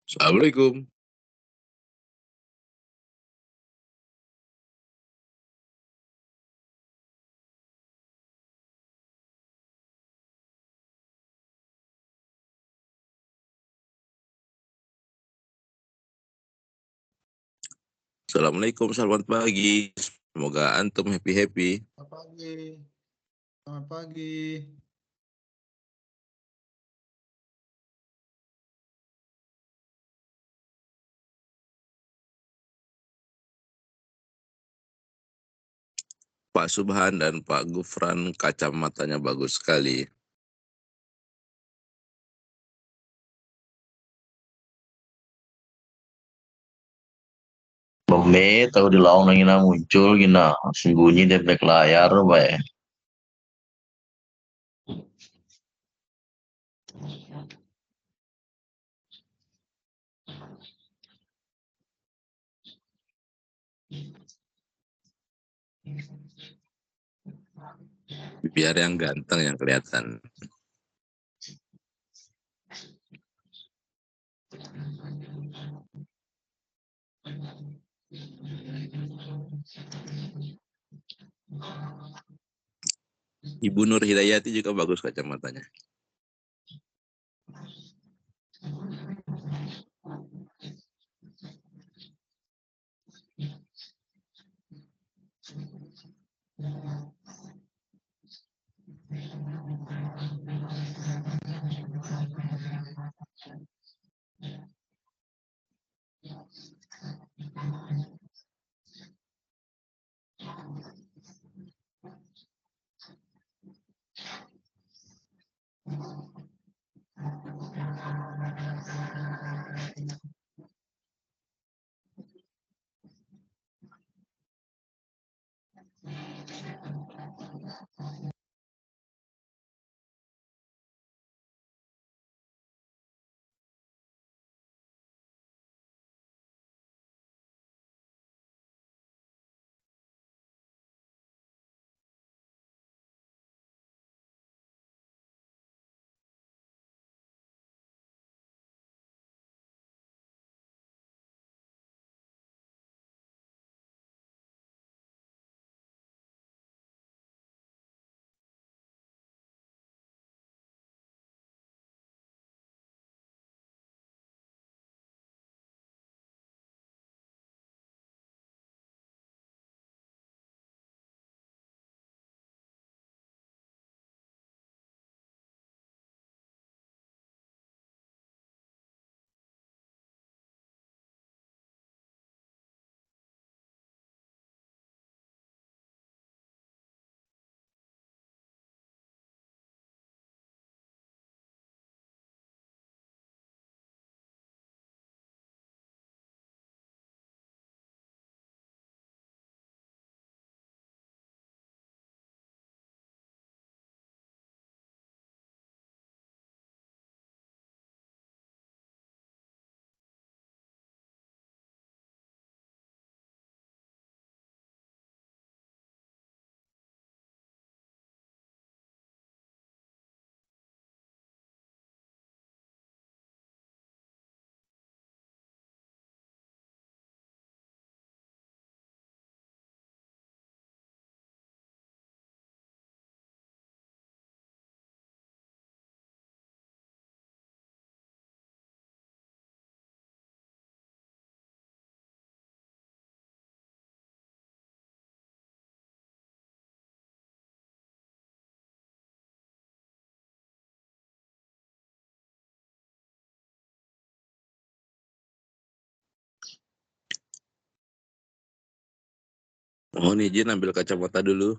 Assalamualaikum. Assalamualaikum, selamat pagi. Semoga antum happy-happy. Selamat pagi. Selamat pagi. Pak Subhan dan Pak Gufran kacamatanya bagus sekali. Bome tahu di laung nang ina muncul gina sembunyi di belakang layar bae. Biar yang ganteng yang kelihatan. Ibu Nur Hidayati juga bagus kacamatanya. Mohon izin ambil kacamata dulu.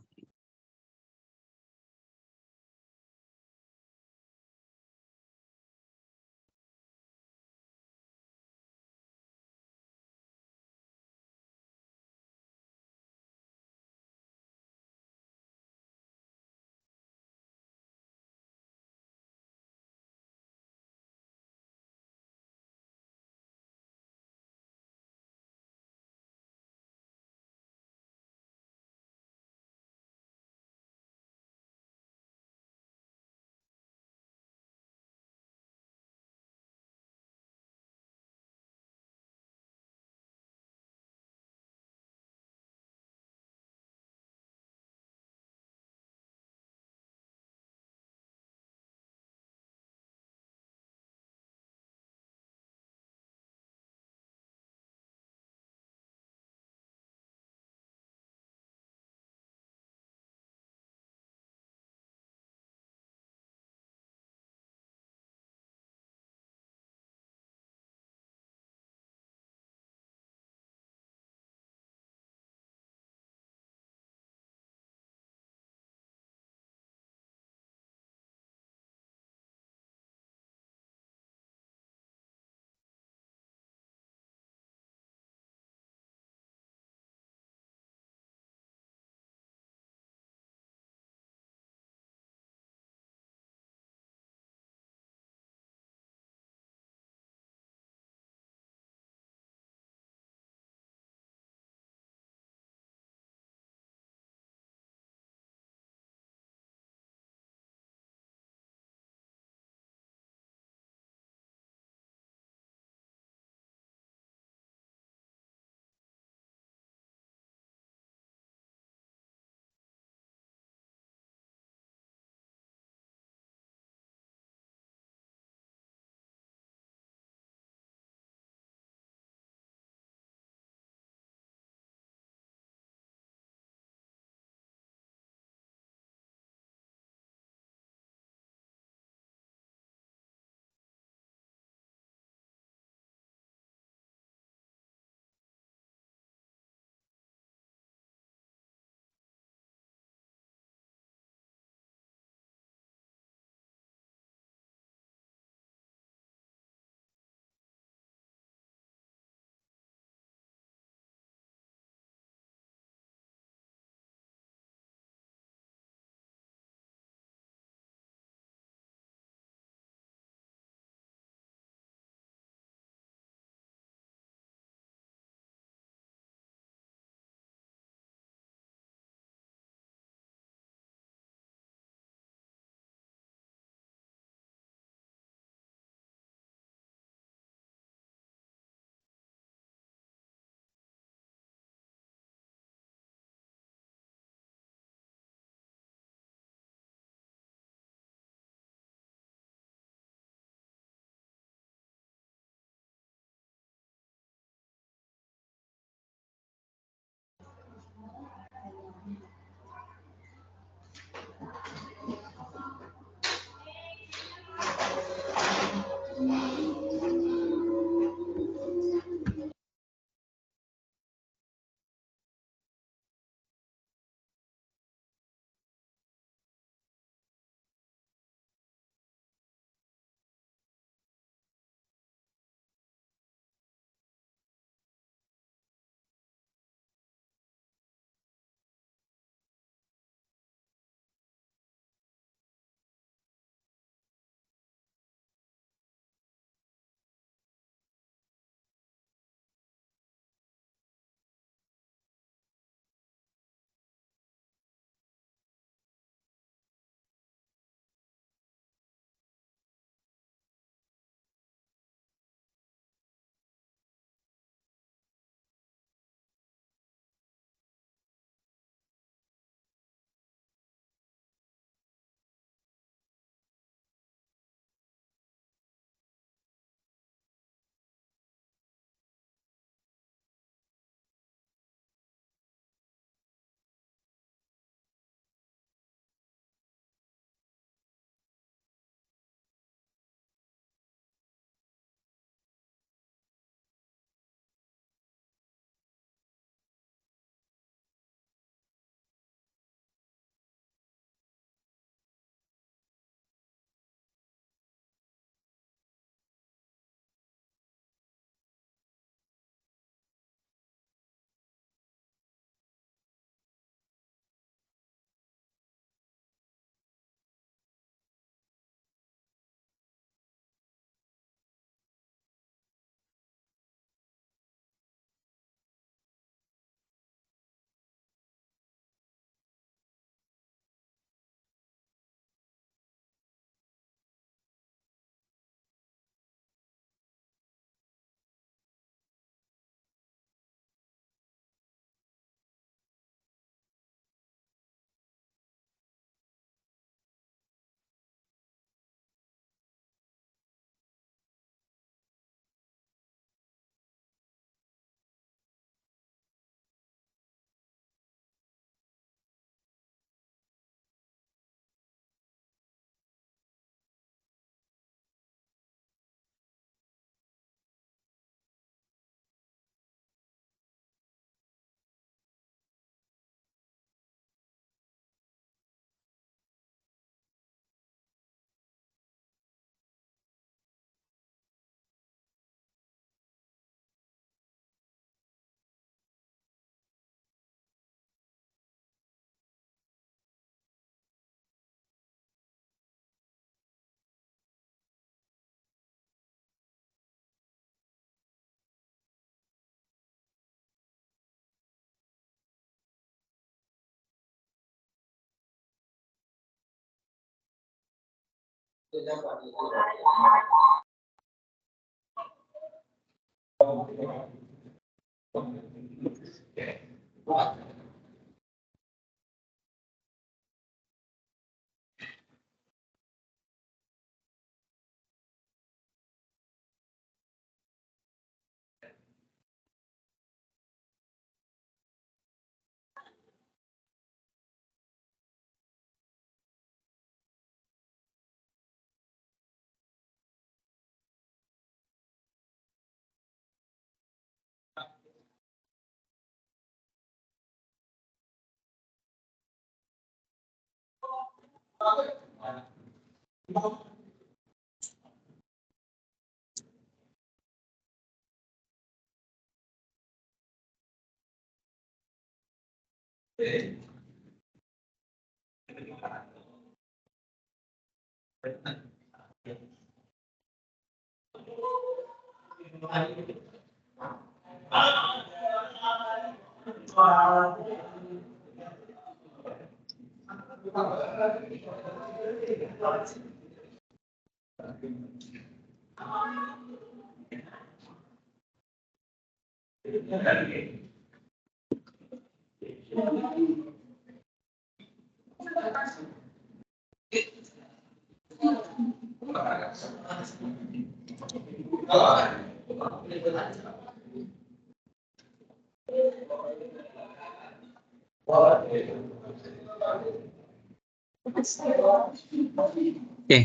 Oke,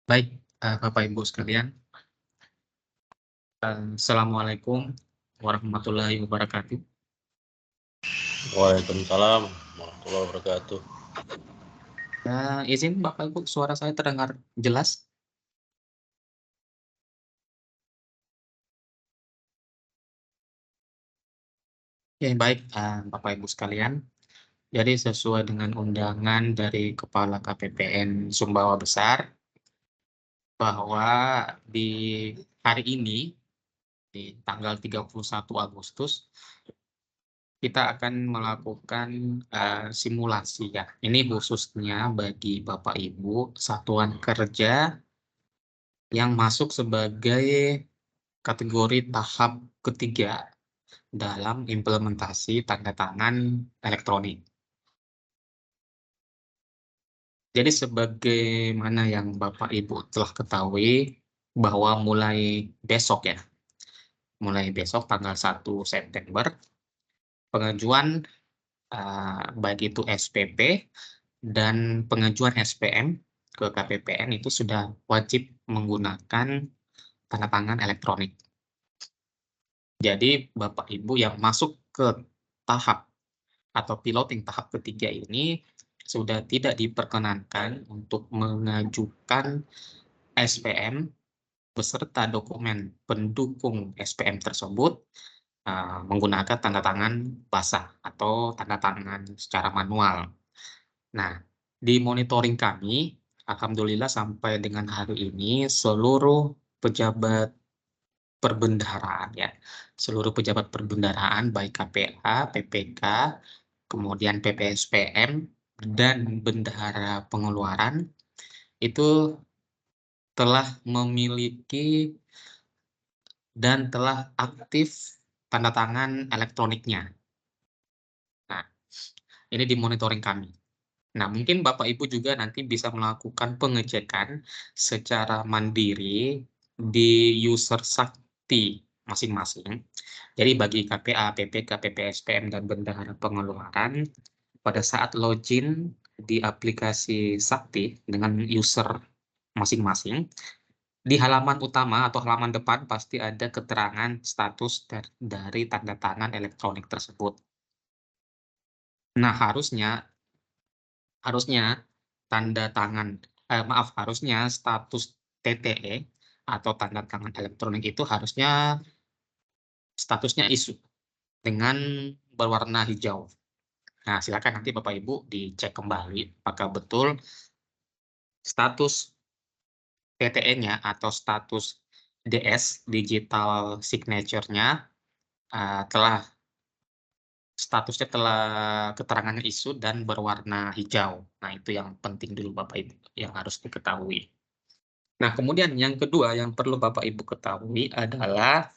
baik Bapak Ibu sekalian. Assalamualaikum warahmatullahi wabarakatuh. Waalaikumsalam warahmatullahi wabarakatuh. Izin Bapak Ibu, suara saya terdengar jelas? Oke, baik Bapak Ibu sekalian. Jadi sesuai dengan undangan dari Kepala KPPN Sumbawa Besar, bahwa di hari ini, di tanggal 31 Agustus, kita akan melakukan simulasi ya. Ini khususnya bagi Bapak Ibu satuan kerja yang masuk sebagai kategori tahap ketiga dalam implementasi tanda tangan elektronik. Jadi sebagaimana yang Bapak Ibu telah ketahui bahwa mulai besok ya, mulai besok tanggal 1 September, pengajuan baik itu SPP dan pengajuan SPM ke KPPN itu sudah wajib menggunakan tanda tangan elektronik. Jadi Bapak Ibu yang masuk ke tahap atau piloting tahap ketiga ini sudah tidak diperkenankan untuk mengajukan SPM beserta dokumen pendukung SPM tersebut menggunakan tanda tangan basah atau tanda tangan secara manual. Nah, di monitoring kami, alhamdulillah sampai dengan hari ini seluruh pejabat perbendaharaan ya, seluruh pejabat perbendaharaan baik KPA, PPK, kemudian PPSPM dan bendahara pengeluaran itu telah memiliki dan telah aktif tanda tangan elektroniknya. Nah, ini di monitoring kami. Nah, mungkin Bapak Ibu juga nanti bisa melakukan pengecekan secara mandiri di user Sakti masing-masing. Jadi bagi KPA, PPK, PPSPM, dan bendahara pengeluaran, pada saat login di aplikasi Sakti dengan user masing-masing, di halaman utama atau halaman depan pasti ada keterangan status dari tanda tangan elektronik tersebut. Nah, harusnya harusnya status TTE atau tanda tangan elektronik itu harusnya statusnya isu dengan berwarna hijau. Nah, silakan nanti Bapak Ibu dicek kembali apakah betul status TTE-nya atau status DS digital signature-nya statusnya telah keterangannya isu dan berwarna hijau. Nah, itu yang penting dulu Bapak Ibu yang harus diketahui. Nah, kemudian yang kedua yang perlu Bapak Ibu ketahui adalah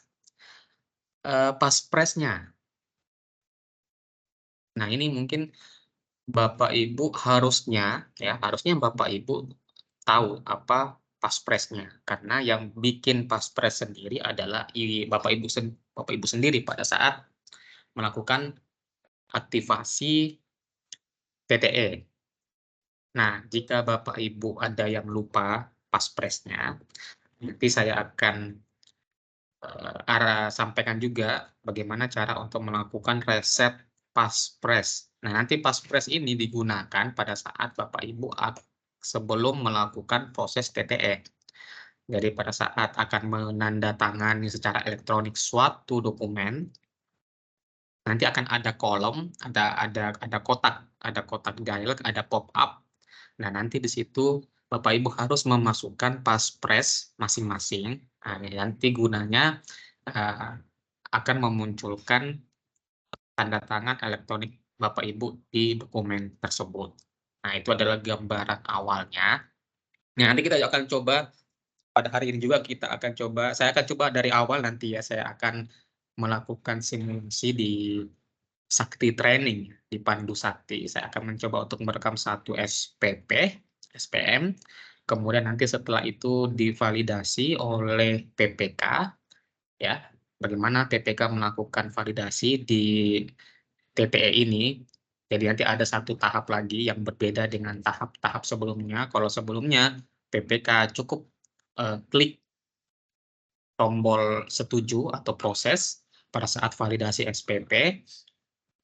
paspresnya. Nah, ini mungkin Bapak Ibu harusnya Bapak Ibu tahu apa paspresnya, karena yang bikin paspres sendiri adalah Bapak Ibu sendiri pada saat melakukan aktivasi TTE. Nah, jika Bapak Ibu ada yang lupa paspresnya, nanti saya akan sampaikan juga bagaimana cara untuk melakukan reset paspres. Nah, nanti paspres ini digunakan pada saat Bapak Ibu sebelum melakukan proses TTE. Jadi pada saat akan menandatangani secara elektronik suatu dokumen, nanti akan ada kolom, ada kotak dialog, ada pop-up. Nah, nanti di situ Bapak Ibu harus memasukkan paspres masing-masing. Nah, nanti gunanya akan memunculkan tanda tangan elektronik Bapak Ibu di dokumen tersebut. Nah, itu adalah gambaran awalnya. Nah, nanti kita akan coba pada hari ini juga saya akan coba dari awal nanti ya, saya akan melakukan simulasi di Sakti Training di Pandu Sakti. Saya akan mencoba untuk merekam satu SPM, kemudian nanti setelah itu divalidasi oleh PPK, ya, bagaimana PPK melakukan validasi di TTE ini. Jadi nanti ada satu tahap lagi yang berbeda dengan tahap-tahap sebelumnya. Kalau sebelumnya PPK cukup klik tombol setuju atau proses pada saat validasi SPP,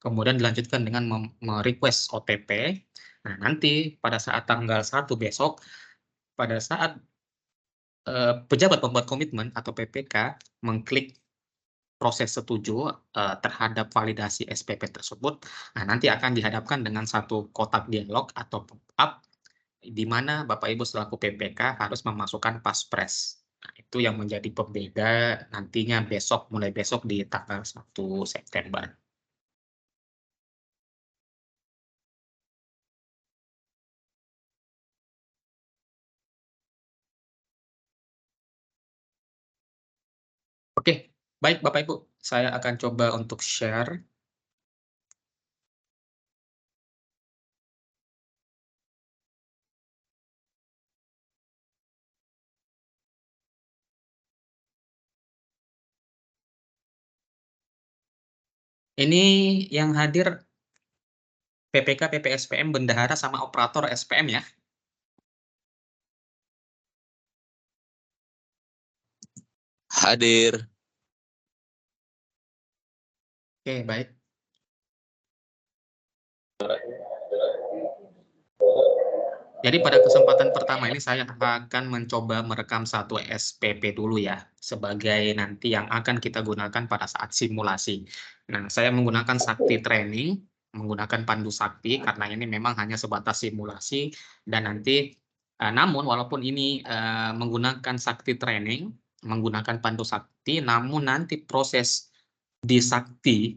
kemudian dilanjutkan dengan merequest OTP. Nah, nanti pada saat tanggal 1 besok, pada saat pejabat pembuat komitmen atau PPK mengklik proses setuju terhadap validasi SPP tersebut, nah nanti akan dihadapkan dengan satu kotak dialog atau pop-up di mana Bapak Ibu selaku PPK harus memasukkan paspres. Nah, itu yang menjadi pembeda nantinya mulai besok di tanggal 1 September. Oke, baik Bapak Ibu, saya akan coba untuk share. Ini yang hadir PPK, PPSPM, bendahara, sama operator SPM ya. Hadir. Oke, baik. Jadi pada kesempatan pertama ini saya akan mencoba merekam satu SPP dulu ya, sebagai nanti yang akan kita gunakan pada saat simulasi. Nah, saya menggunakan Sakti Training, menggunakan Pandu Sakti, karena ini memang hanya sebatas simulasi, dan nanti, namun walaupun ini menggunakan Sakti Training, menggunakan Pandu Sakti, namun nanti proses di Sakti,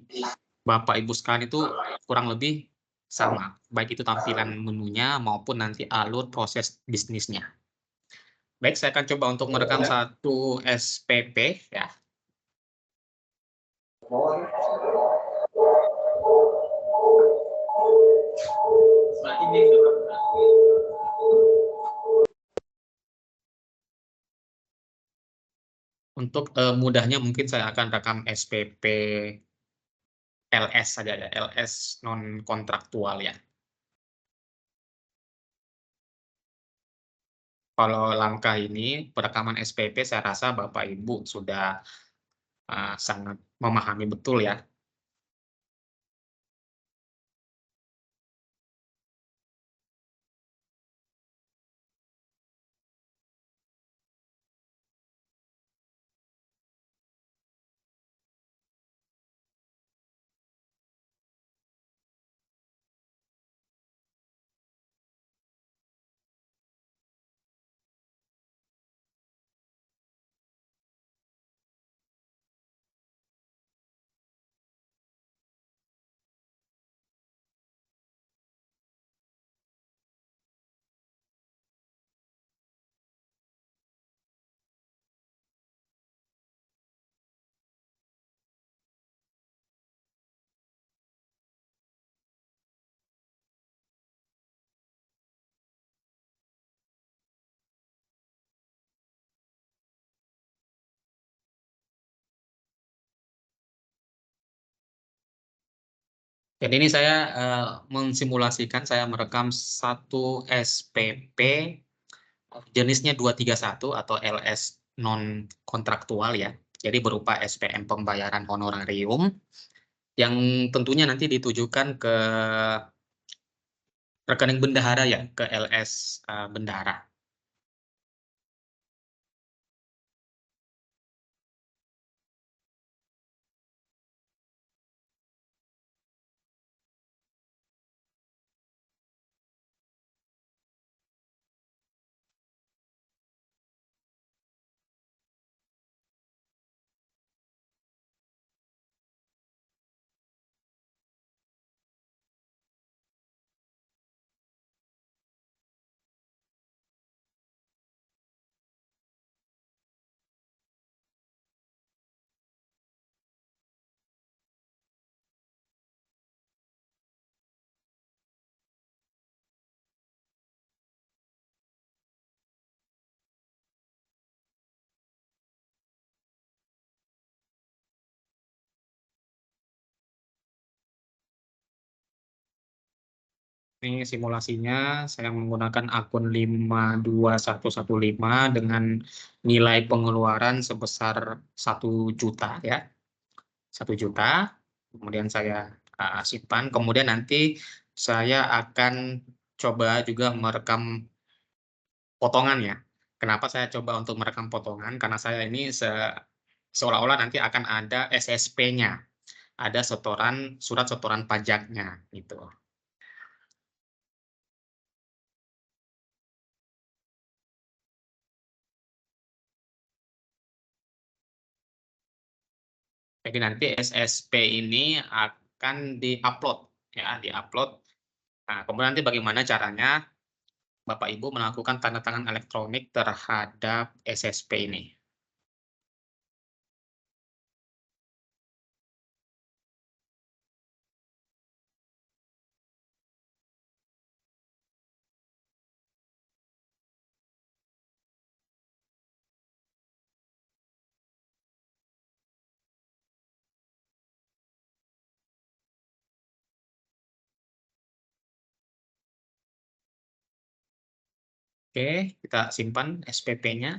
Bapak Ibu sekalian itu kurang lebih sama, baik itu tampilan menunya maupun nanti alur proses bisnisnya. Baik, saya akan coba untuk merekam satu SPP ya. Untuk mudahnya mungkin saya akan rekam SPP LS saja ya, LS non kontraktual ya. Kalau langkah ini perekaman SPP saya rasa Bapak Ibu sudah sangat memahami betul ya. Jadi ini saya mensimulasikan, saya merekam satu SPP jenisnya 231 atau LS non kontraktual ya. Jadi berupa SPM pembayaran honorarium yang tentunya nanti ditujukan ke rekening bendahara ya, ke LS bendahara. Ini simulasinya saya menggunakan akun 52115 dengan nilai pengeluaran sebesar 1 juta ya. 1 juta. Kemudian saya simpan. Kemudian nanti saya akan coba juga merekam potongan ya. Kenapa saya coba untuk merekam potongan? Karena saya ini seolah-olah nanti akan ada SSP-nya. Ada surat setoran pajaknya gitu. Jadi nanti SSP ini akan diupload ya, diupload. Nah, kemudian nanti bagaimana caranya Bapak Ibu melakukan tanda tangan elektronik terhadap SSP ini. Oke, kita simpan SPP-nya.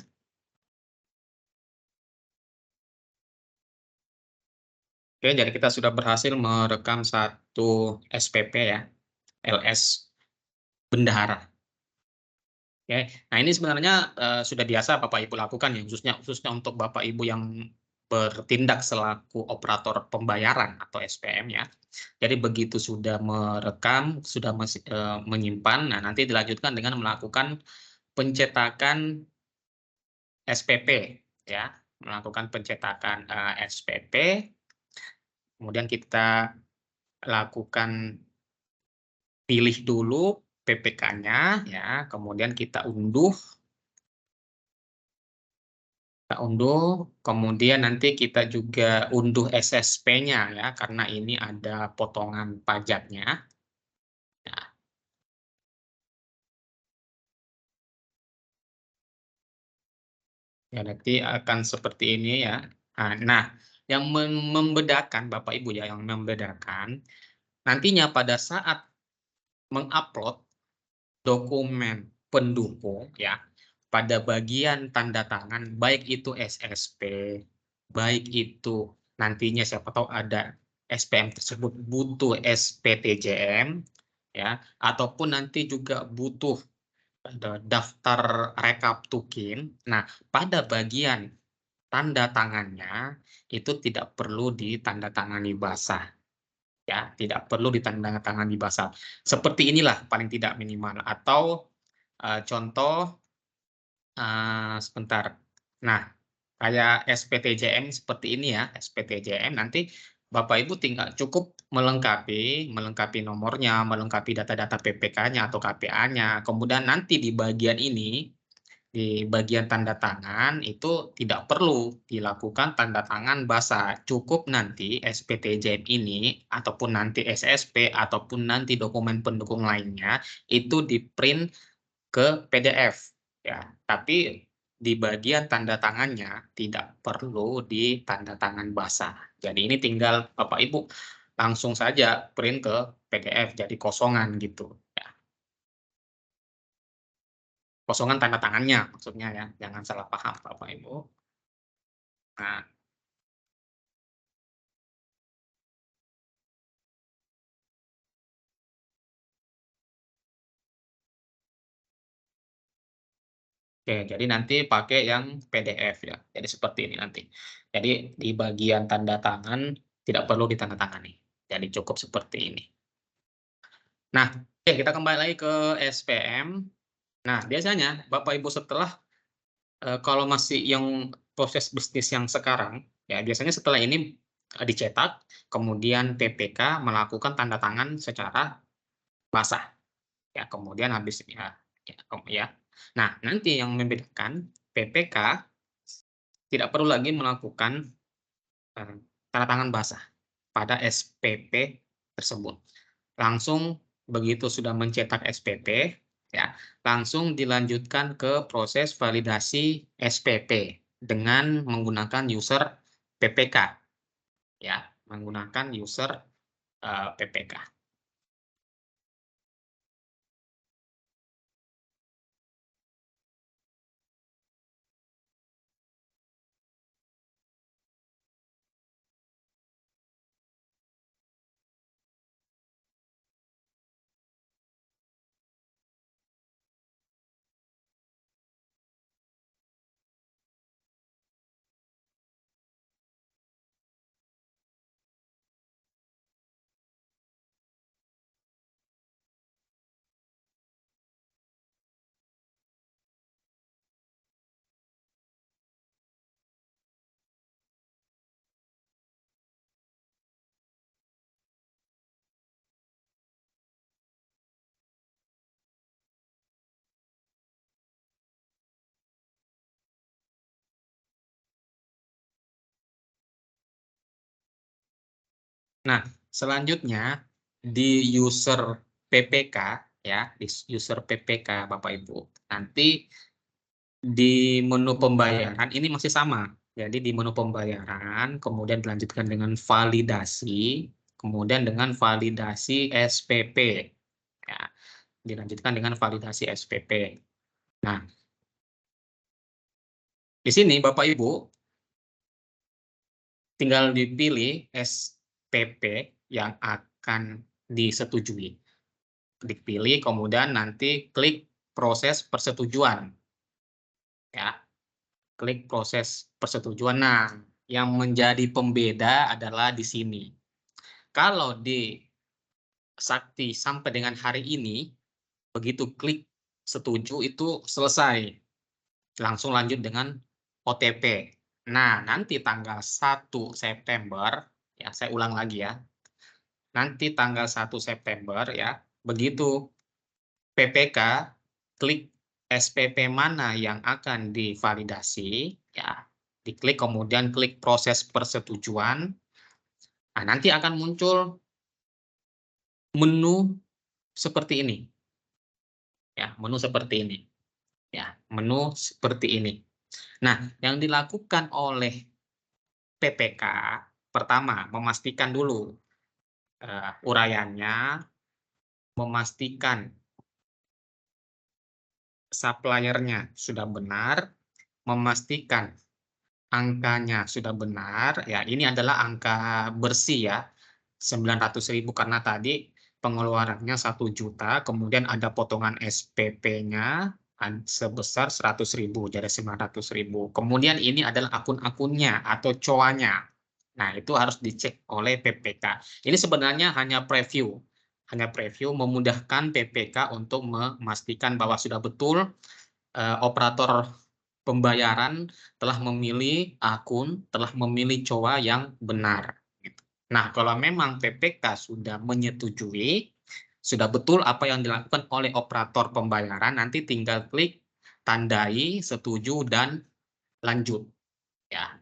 Oke, jadi kita sudah berhasil merekam satu SPP ya, LS bendahara. Oke, nah ini sebenarnya sudah biasa Bapak Ibu lakukan ya, khususnya untuk Bapak Ibu yang bertindak selaku operator pembayaran atau SPM ya. Jadi begitu sudah merekam, sudah menyimpan, nah nanti dilanjutkan dengan melakukan pencetakan SPP ya, melakukan pencetakan SPP. Kemudian kita lakukan pilih dulu PPK-nya ya, kemudian kita unduh. Kemudian nanti kita juga unduh SSP-nya ya, karena ini ada potongan pajaknya. Nah, ya nanti akan seperti ini ya. Nah, yang membedakan Bapak Ibu ya, yang membedakan nantinya pada saat mengupload dokumen pendukung ya, pada bagian tanda tangan, baik itu SSP, baik itu nantinya siapa tahu ada SPM tersebut butuh SPTJM, ya, ataupun nanti juga butuh daftar rekap tukin. Nah, pada bagian tanda tangannya itu tidak perlu ditandatangani basah. Ya, tidak perlu ditandatangani basah. Seperti inilah paling tidak minimal. Atau contoh sebentar. Nah, kayak SPTJM seperti ini ya, SPTJM nanti Bapak Ibu tinggal cukup melengkapi nomornya, melengkapi data-data PPK-nya atau KPA-nya. Kemudian nanti di bagian ini, di bagian tanda tangan itu tidak perlu dilakukan tanda tangan basah. Cukup nanti SPTJM ini ataupun nanti SSP ataupun nanti dokumen pendukung lainnya itu di-print ke PDF ya. Tapi di bagian tanda tangannya tidak perlu ditanda tangan basah. Jadi ini tinggal Bapak Ibu langsung saja print ke PDF jadi kosongan gitu ya. Kosongan tanda tangannya maksudnya ya, jangan salah paham Bapak Ibu. Nah, oke, jadi nanti pakai yang PDF ya. Jadi seperti ini nanti. Jadi di bagian tanda tangan tidak perlu ditandatangani. Jadi cukup seperti ini. Nah, oke, kita kembali lagi ke SPM. Nah, biasanya Bapak Ibu setelah kalau masih yang proses bisnis yang sekarang, ya biasanya setelah ini dicetak, kemudian PPK melakukan tanda tangan secara basah. Ya, kemudian habis ya. Nah, nanti yang membedakan PPK tidak perlu lagi melakukan tanda tangan basah pada SPP tersebut. Langsung begitu sudah mencetak SPP, ya, langsung dilanjutkan ke proses validasi SPP dengan menggunakan user PPK, ya, menggunakan user PPK. Nah, selanjutnya di user PPK ya, di user PPK Bapak Ibu. Nanti di menu pembayaran ini masih sama. Jadi di menu pembayaran kemudian dilanjutkan dengan validasi, kemudian dengan validasi SPP. Ya, dilanjutkan dengan validasi SPP. Nah, di sini Bapak Ibu tinggal dipilih SPP yang akan disetujui. Dipilih, kemudian nanti klik proses persetujuan. Ya, klik proses persetujuan. Nah, yang menjadi pembeda adalah di sini. Kalau di Sakti sampai dengan hari ini, begitu klik setuju itu selesai. Langsung lanjut dengan OTP. Nah, nanti tanggal 1 September, ya saya ulang lagi ya. Nanti tanggal 1 September ya, begitu PPK, klik SPP mana yang akan divalidasi, ya, diklik kemudian klik proses persetujuan. Nah, nanti akan muncul menu seperti ini. Ya, menu seperti ini. Ya, menu seperti ini. Nah, yang dilakukan oleh PPK pertama memastikan dulu uraiannya, memastikan suppliernya sudah benar, memastikan angkanya sudah benar, ya ini adalah angka bersih ya, 900.000 karena tadi pengeluarannya 1 juta, kemudian ada potongan SPP-nya sebesar 100.000, jadi 900.000. Kemudian ini adalah akun-akunnya atau COA-nya. Nah, itu harus dicek oleh PPK. Ini sebenarnya hanya preview memudahkan PPK untuk memastikan bahwa sudah betul operator pembayaran telah memilih akun, telah memilih COA yang benar. Nah, kalau memang PPK sudah menyetujui, sudah betul apa yang dilakukan oleh operator pembayaran, nanti tinggal klik tandai, setuju, dan lanjut. Ya.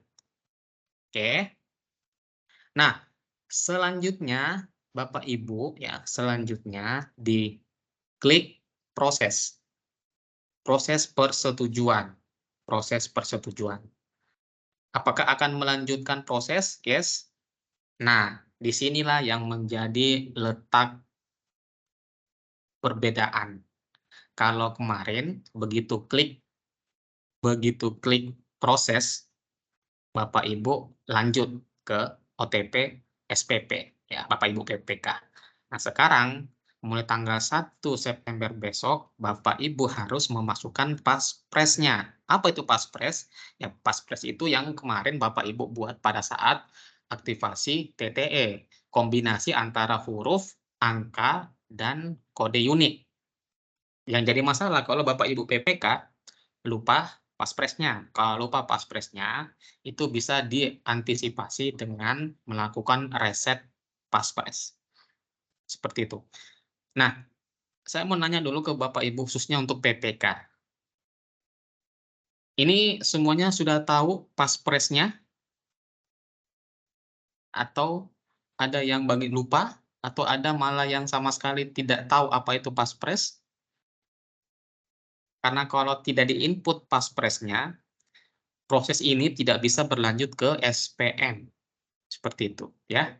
Oke. Nah, selanjutnya, Bapak Ibu, ya, selanjutnya diklik proses. Proses persetujuan. Proses persetujuan. Apakah akan melanjutkan proses? Yes. Nah, disinilah yang menjadi letak perbedaan. Kalau kemarin begitu klik proses, Bapak Ibu lanjut ke OTP SPP, ya Bapak Ibu PPK. Nah sekarang mulai tanggal 1 September besok, Bapak Ibu harus memasukkan paspresnya. Apa itu paspres? Ya paspres itu yang kemarin Bapak Ibu buat pada saat aktivasi TTE, kombinasi antara huruf, angka, dan kode unik. Yang jadi masalah kalau Bapak Ibu PPK lupa paspresnya. Kalau lupa paspresnya, itu bisa diantisipasi dengan melakukan reset paspres. Seperti itu. Nah, saya mau nanya dulu ke Bapak Ibu khususnya untuk PPK. Ini semuanya sudah tahu paspresnya? Atau ada yang bagi lupa? Atau ada malah yang sama sekali tidak tahu apa itu paspres? Karena kalau tidak di-input paspresnya, proses ini tidak bisa berlanjut ke SPM. Seperti itu, ya.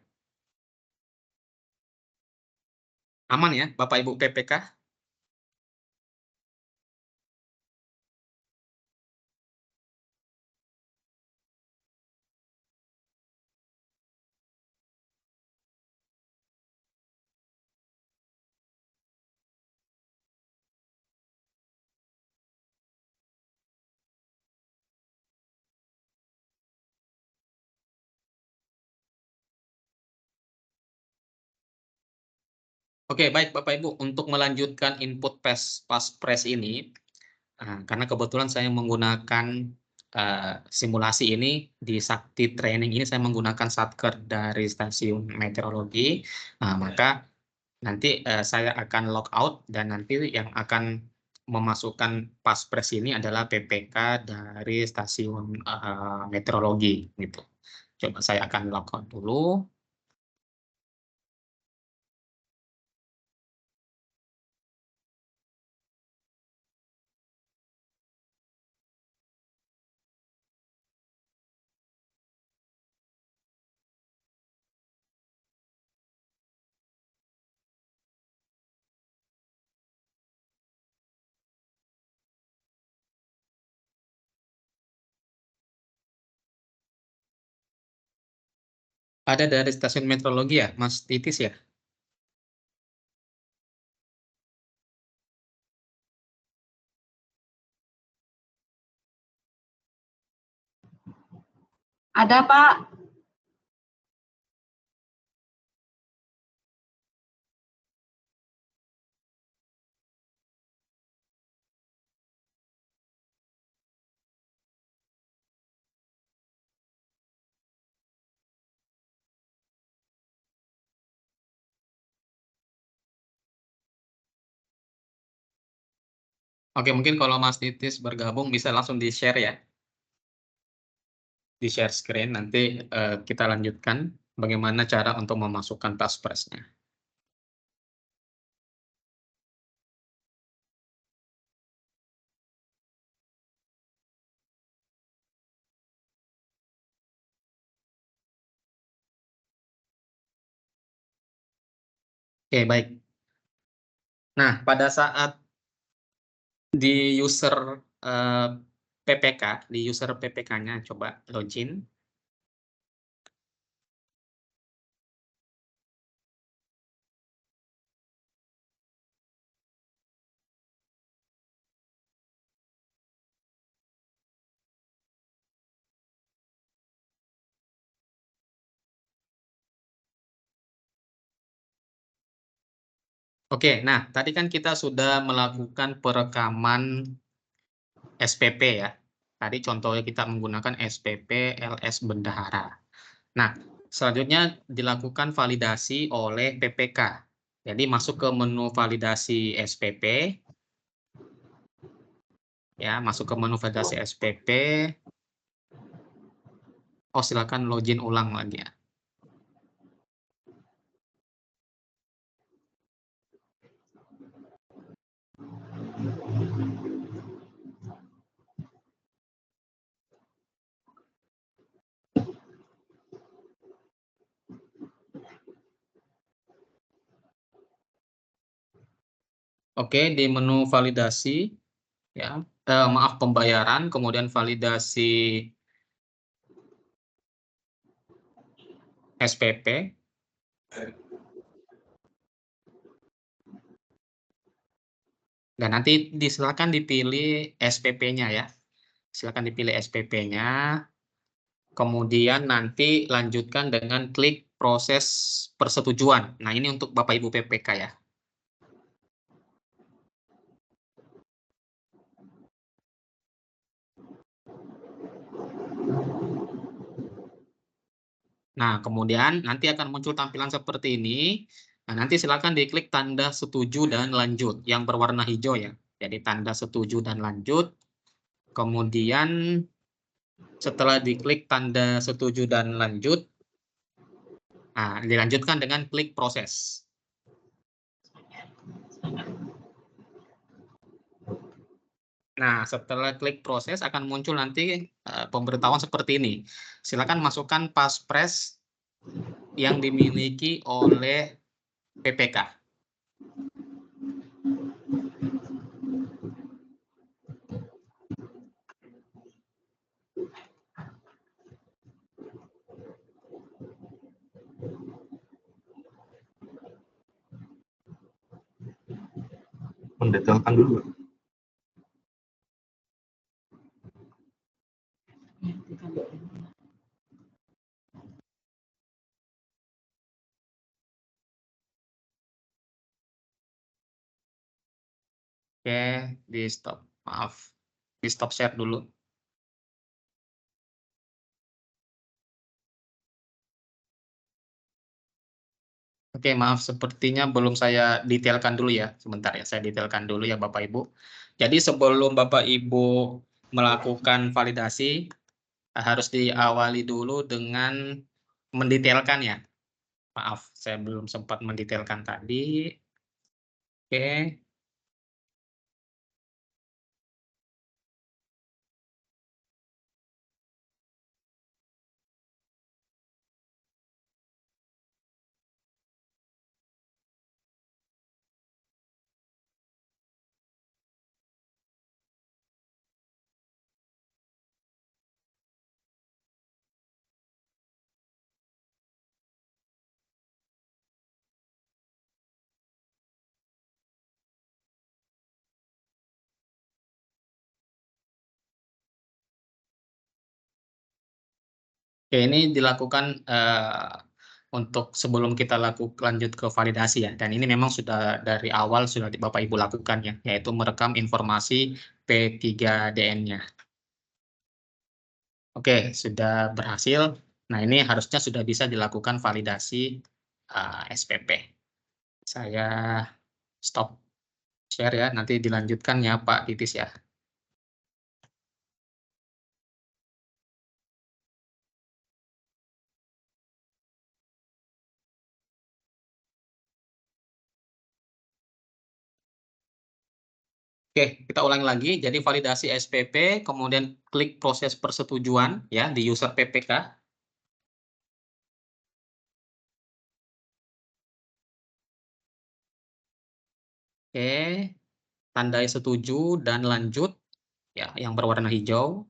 Aman ya, Bapak Ibu PPK? Oke, baik Bapak Ibu, untuk melanjutkan input paspres ini, karena kebetulan saya menggunakan simulasi ini di Sakti Training ini saya menggunakan Satker dari stasiun meteorologi, maka nanti saya akan log out dan nanti yang akan memasukkan paspres ini adalah PPK dari stasiun meteorologi gitu. Coba saya akan log out dulu. Ada dari stasiun meteorologi ya, Mas Titis ya? Ada, Pak. Oke, mungkin kalau Mas Titis bergabung bisa langsung di-share ya. Di-share screen, nanti kita lanjutkan bagaimana cara untuk memasukkan paspresnya. Oke, baik. Nah, pada saat di user PPK, di user PPK-nya coba login. Oke, nah tadi kan kita sudah melakukan perekaman SPP ya. Tadi contohnya kita menggunakan SPP LS Bendahara. Nah, selanjutnya dilakukan validasi oleh PPK. Jadi masuk ke menu validasi SPP. Ya, masuk ke menu validasi SPP. Oh, silakan login ulang lagi ya. Oke, di menu validasi, ya, maaf pembayaran, kemudian validasi SPP. Dan nanti silakan dipilih SPP-nya ya. Silakan dipilih SPP-nya. Kemudian nanti lanjutkan dengan klik proses persetujuan. Nah, ini untuk Bapak Ibu PPK ya. Nah, kemudian nanti akan muncul tampilan seperti ini. Nah, nanti silakan diklik tanda setuju dan lanjut yang berwarna hijau ya. Jadi tanda setuju dan lanjut. Kemudian setelah diklik tanda setuju dan lanjut, nah, dilanjutkan dengan klik proses. Nah, setelah klik proses akan muncul nanti pemberitahuan seperti ini. Silakan masukkan paspres yang dimiliki oleh PPK. Mendetailkan dulu. Oke, di stop. Maaf, di stop share dulu. Oke, maaf, sepertinya belum saya detailkan dulu ya. Sebentar ya, saya detailkan dulu ya Bapak Ibu. Jadi sebelum Bapak Ibu melakukan validasi, harus diawali dulu dengan mendetailkan ya. Maaf, saya belum sempat mendetailkan tadi. Oke. Oke, ini dilakukan untuk sebelum kita lanjut ke validasi ya. Dan ini memang sudah dari awal sudah Bapak Ibu lakukan ya, yaitu merekam informasi P3DN-nya. Oke, sudah berhasil. Nah, ini harusnya sudah bisa dilakukan validasi SPP. Saya stop share ya, nanti dilanjutkan ya Pak Titis ya. Oke, kita ulangi lagi. Jadi validasi SPP, kemudian klik proses persetujuan ya di user PPK. Oke, tandai setuju dan lanjut ya yang berwarna hijau.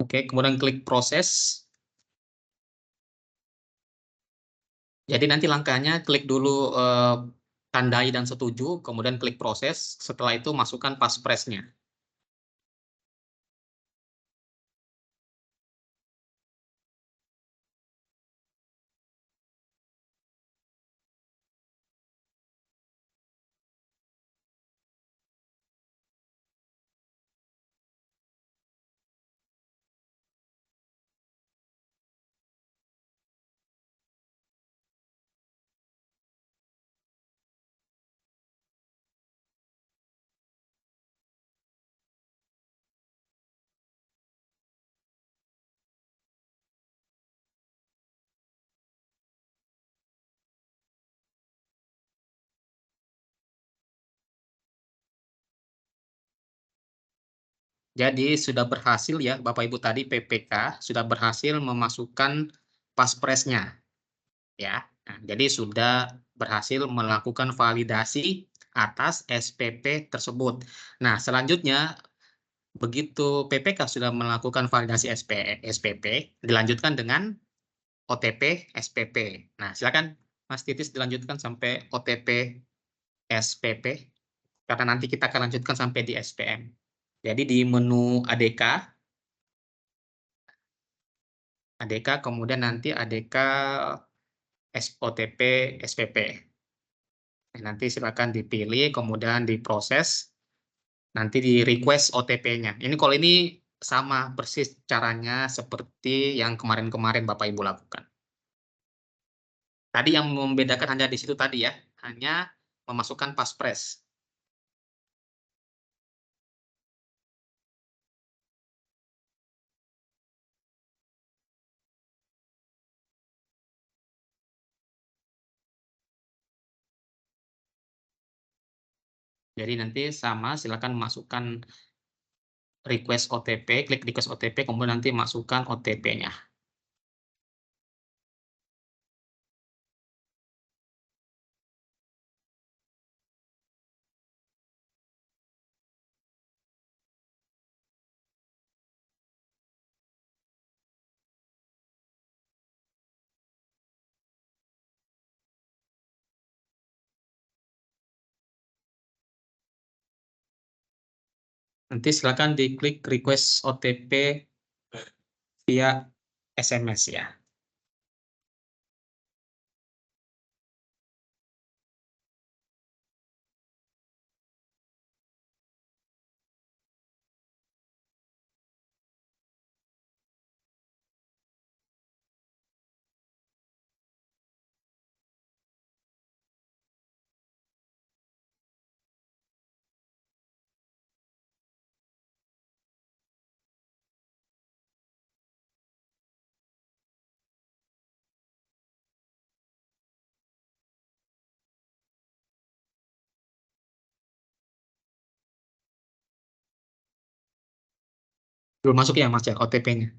Oke, kemudian klik proses. Jadi nanti langkahnya klik dulu tandai dan setuju, kemudian klik proses. Setelah itu masukkan paspresnya. Jadi sudah berhasil ya Bapak Ibu tadi PPK sudah berhasil memasukkan paspresnya ya. Nah, jadi sudah berhasil melakukan validasi atas SPP tersebut. Nah, selanjutnya begitu PPK sudah melakukan validasi SPP, dilanjutkan dengan OTP SPP. Nah, silakan Mas Titis dilanjutkan sampai OTP SPP karena nanti kita akan lanjutkan sampai di SPM. Jadi di menu ADK kemudian nanti ADK OTP SPP. Nanti silakan dipilih kemudian diproses, nanti di request OTP-nya. Ini kalau ini sama persis caranya seperti yang kemarin-kemarin Bapak Ibu lakukan. Tadi yang membedakan hanya di situ tadi ya, hanya memasukkan paspres. Jadi nanti sama, silakan masukkan request OTP, klik request OTP, kemudian nanti masukkan OTP-nya. Nanti silakan diklik request OTP via SMS ya. Belum masuk ya Mas ya OTP-nya.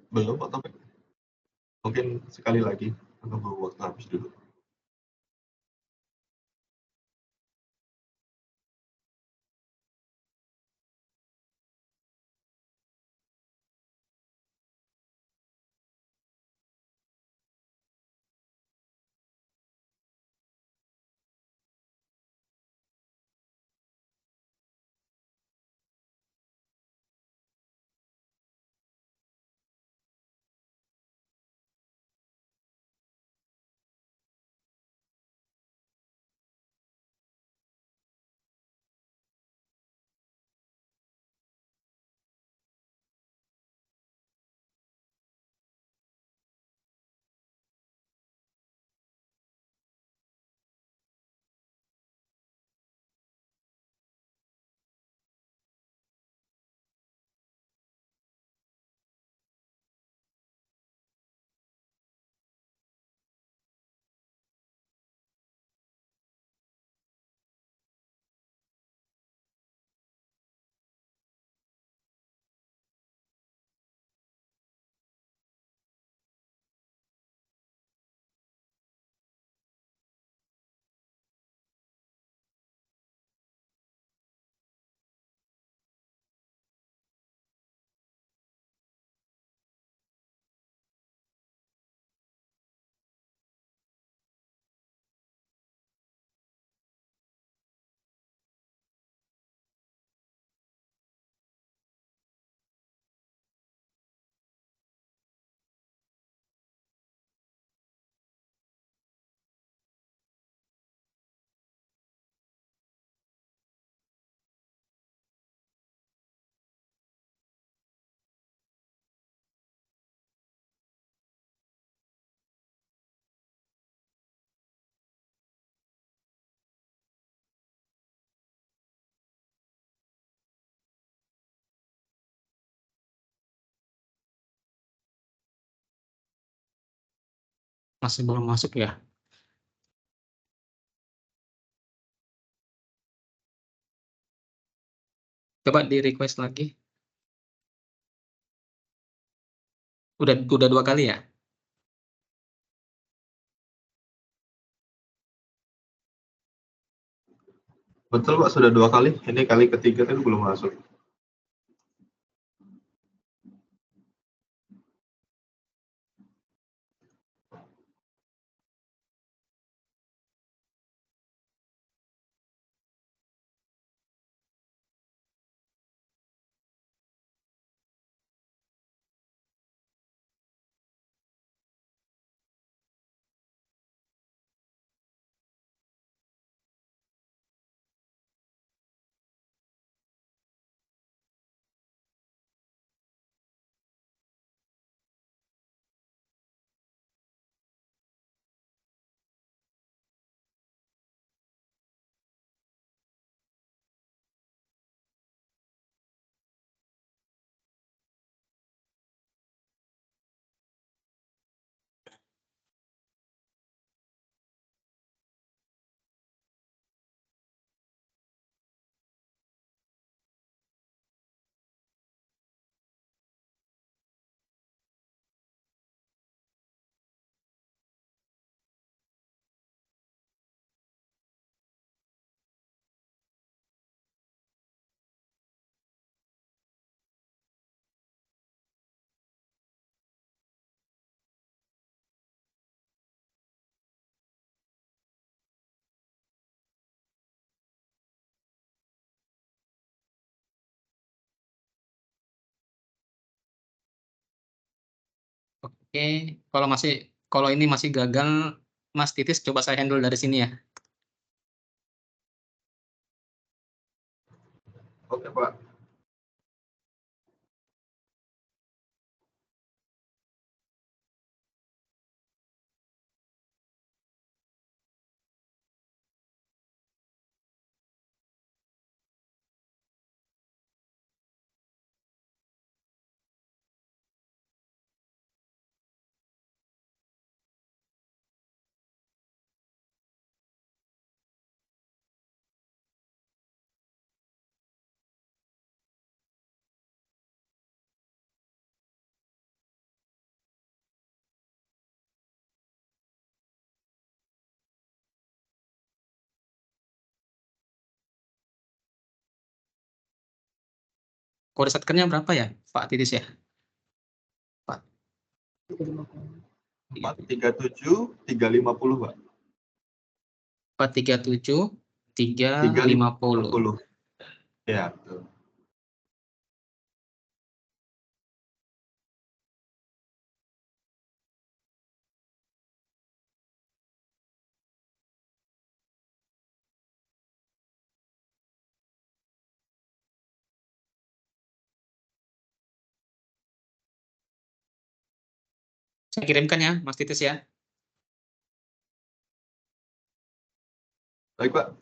Belum atau mungkin sekali lagi menunggu waktu habis dulu. Masih belum masuk ya. Coba di request lagi. Udah 2 kali ya? Betul Pak, sudah 2 kali. Ini kali ketiga tapi belum masuk. Oke, kalau ini masih gagal, Mas Titis coba saya handle dari sini ya. Oke Pak. Kode satkernya berapa ya, Pak Titis ya? 437 350 Pak. 437 350. Ya, betul. Saya kirimkan ya, Mas Titis ya. Baik Pak.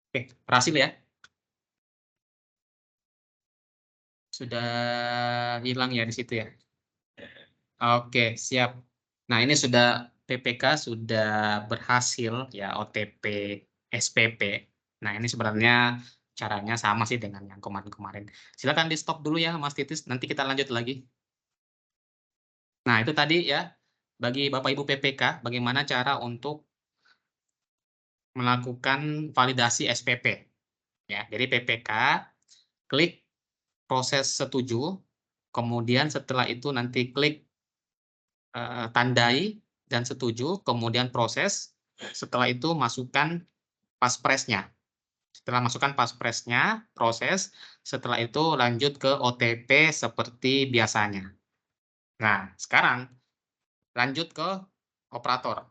Oke, berhasil ya. Sudah hilang ya di situ ya. Oke, siap. Nah, ini sudah PPK sudah berhasil ya OTP SPP. Nah, ini sebenarnya caranya sama sih dengan yang kemarin-kemarin. Silakan di stop dulu ya Mas Titis, nanti kita lanjut lagi. Nah, itu tadi ya bagi Bapak Ibu PPK bagaimana cara untuk melakukan validasi SPP. Ya, jadi PPK klik proses setuju, kemudian setelah itu nanti klik tandai dan setuju, kemudian proses, setelah itu masukkan paspresnya. Setelah masukkan paspresnya, proses, setelah itu lanjut ke OTP seperti biasanya. Nah, sekarang lanjut ke operator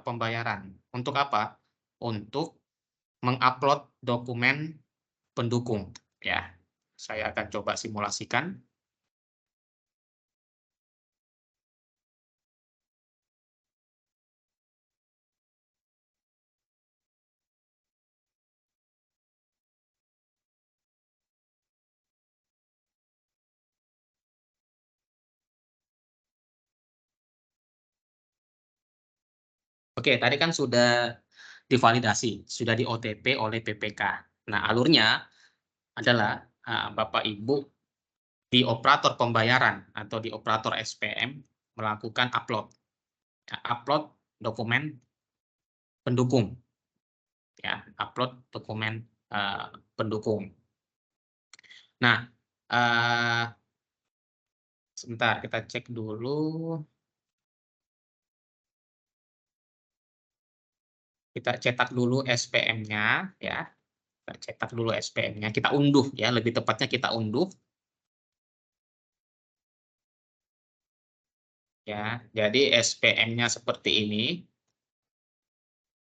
pembayaran. Untuk apa? Untuk mengupload dokumen pendukung. Ya, saya akan coba simulasikan. Oke, tadi kan sudah divalidasi, sudah di OTP oleh PPK. Nah, alurnya adalah Bapak Ibu di operator pembayaran atau di operator SPM melakukan upload. Ya, upload dokumen pendukung. Ya, upload dokumen pendukung. Nah, sebentar kita cek dulu. Kita cetak dulu SPM-nya ya. Kita cetak dulu SPM-nya, kita unduh ya, lebih tepatnya kita unduh. Ya, jadi SPM-nya seperti ini.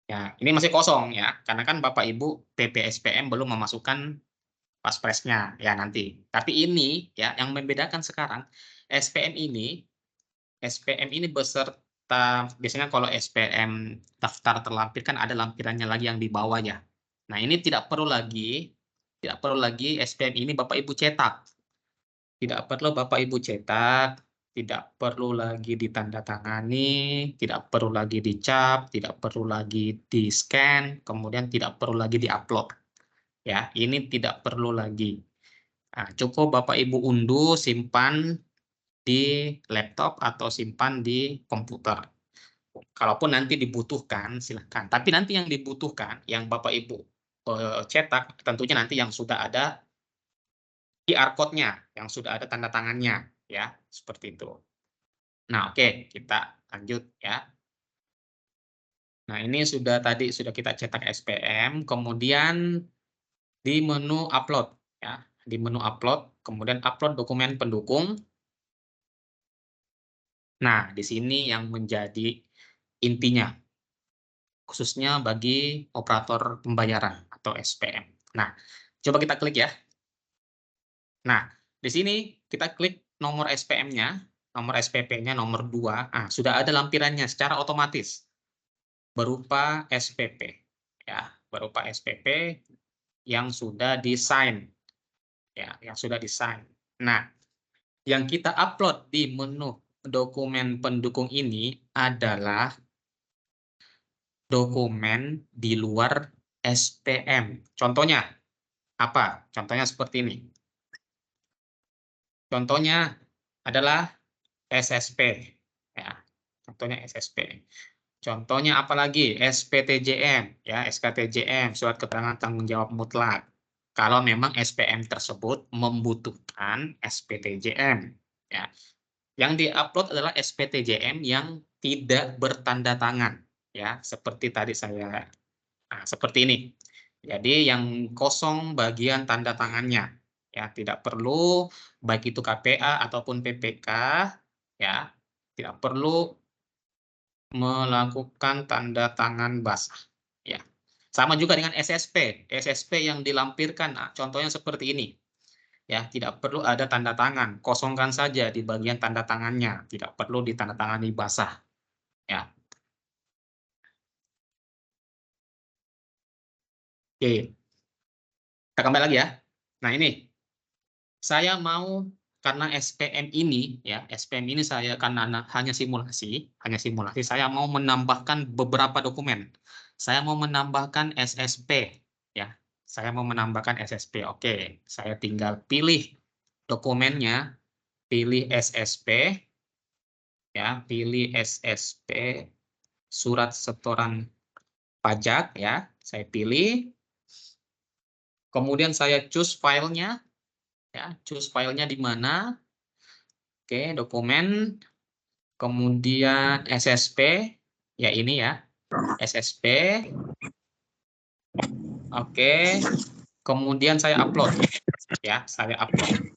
Ya, ini masih kosong ya, karena kan Bapak Ibu PP SPM belum memasukkan Paspres-nya ya nanti. Tapi ini ya yang membedakan sekarang SPM ini beserta, biasanya kalau SPM daftar terlampir kan ada lampirannya lagi yang di bawah ya. Nah, ini tidak perlu lagi SPM ini Bapak Ibu cetak. Tidak perlu Bapak Ibu cetak, tidak perlu lagi ditandatangani, tidak perlu lagi dicap, tidak perlu lagi di-scan, kemudian tidak perlu lagi di-upload. Ya, ini tidak perlu lagi. Nah, cukup Bapak Ibu unduh, simpan di laptop atau simpan di komputer. Kalaupun nanti dibutuhkan, silakan. Tapi nanti yang dibutuhkan, yang Bapak Ibu cetak, tentunya nanti yang sudah ada QR code-nya, yang sudah ada tanda tangannya, ya, seperti itu. Nah, oke, kita lanjut ya. Nah, ini tadi sudah kita cetak SPM, kemudian di menu upload, ya, di menu upload, kemudian upload dokumen pendukung. Nah, di sini yang menjadi intinya, khususnya bagi operator pembayaran atau SPM. Nah, coba kita klik ya. Nah, di sini kita klik nomor SPM-nya, nomor SPP-nya nomor 2. Nah, sudah ada lampirannya secara otomatis berupa SPP ya, berupa SPP yang sudah di-sign ya, yang sudah di-sign. Nah, yang kita upload di menu dokumen pendukung ini adalah dokumen di luar SPM. Contohnya apa? Contohnya seperti ini. Contohnya adalah SSP ya. Contohnya SSP. Contohnya apalagi SPTJM ya, SKTJM, surat keterangan tanggung jawab mutlak. Kalau memang SPM tersebut membutuhkan SPTJM ya. Yang diupload adalah SPTJM yang tidak bertanda tangan ya, seperti tadi saya seperti ini. Jadi yang kosong bagian tanda tangannya ya, tidak perlu baik itu KPA ataupun PPK ya, tidak perlu melakukan tanda tangan basah ya. Sama juga dengan SSP yang dilampirkan, contohnya seperti ini ya, tidak perlu ada tanda tangan, kosongkan saja di bagian tanda tangannya, tidak perlu ditandatangani basah ya. Oke, kita kembali lagi ya. Nah, ini saya mau, karena SPM ini ya, SPM ini saya karena hanya simulasi, saya mau menambahkan beberapa dokumen. Saya mau menambahkan SSP ya. Saya mau menambahkan SSP. Oke, saya tinggal pilih dokumennya, pilih SSP ya, pilih SSP surat setoran pajak ya. Saya pilih. Kemudian saya choose filenya ya, choose filenya di mana. Oke, dokumen, kemudian SSP, ya ini ya, SSP. Oke, kemudian saya upload, ya, saya upload.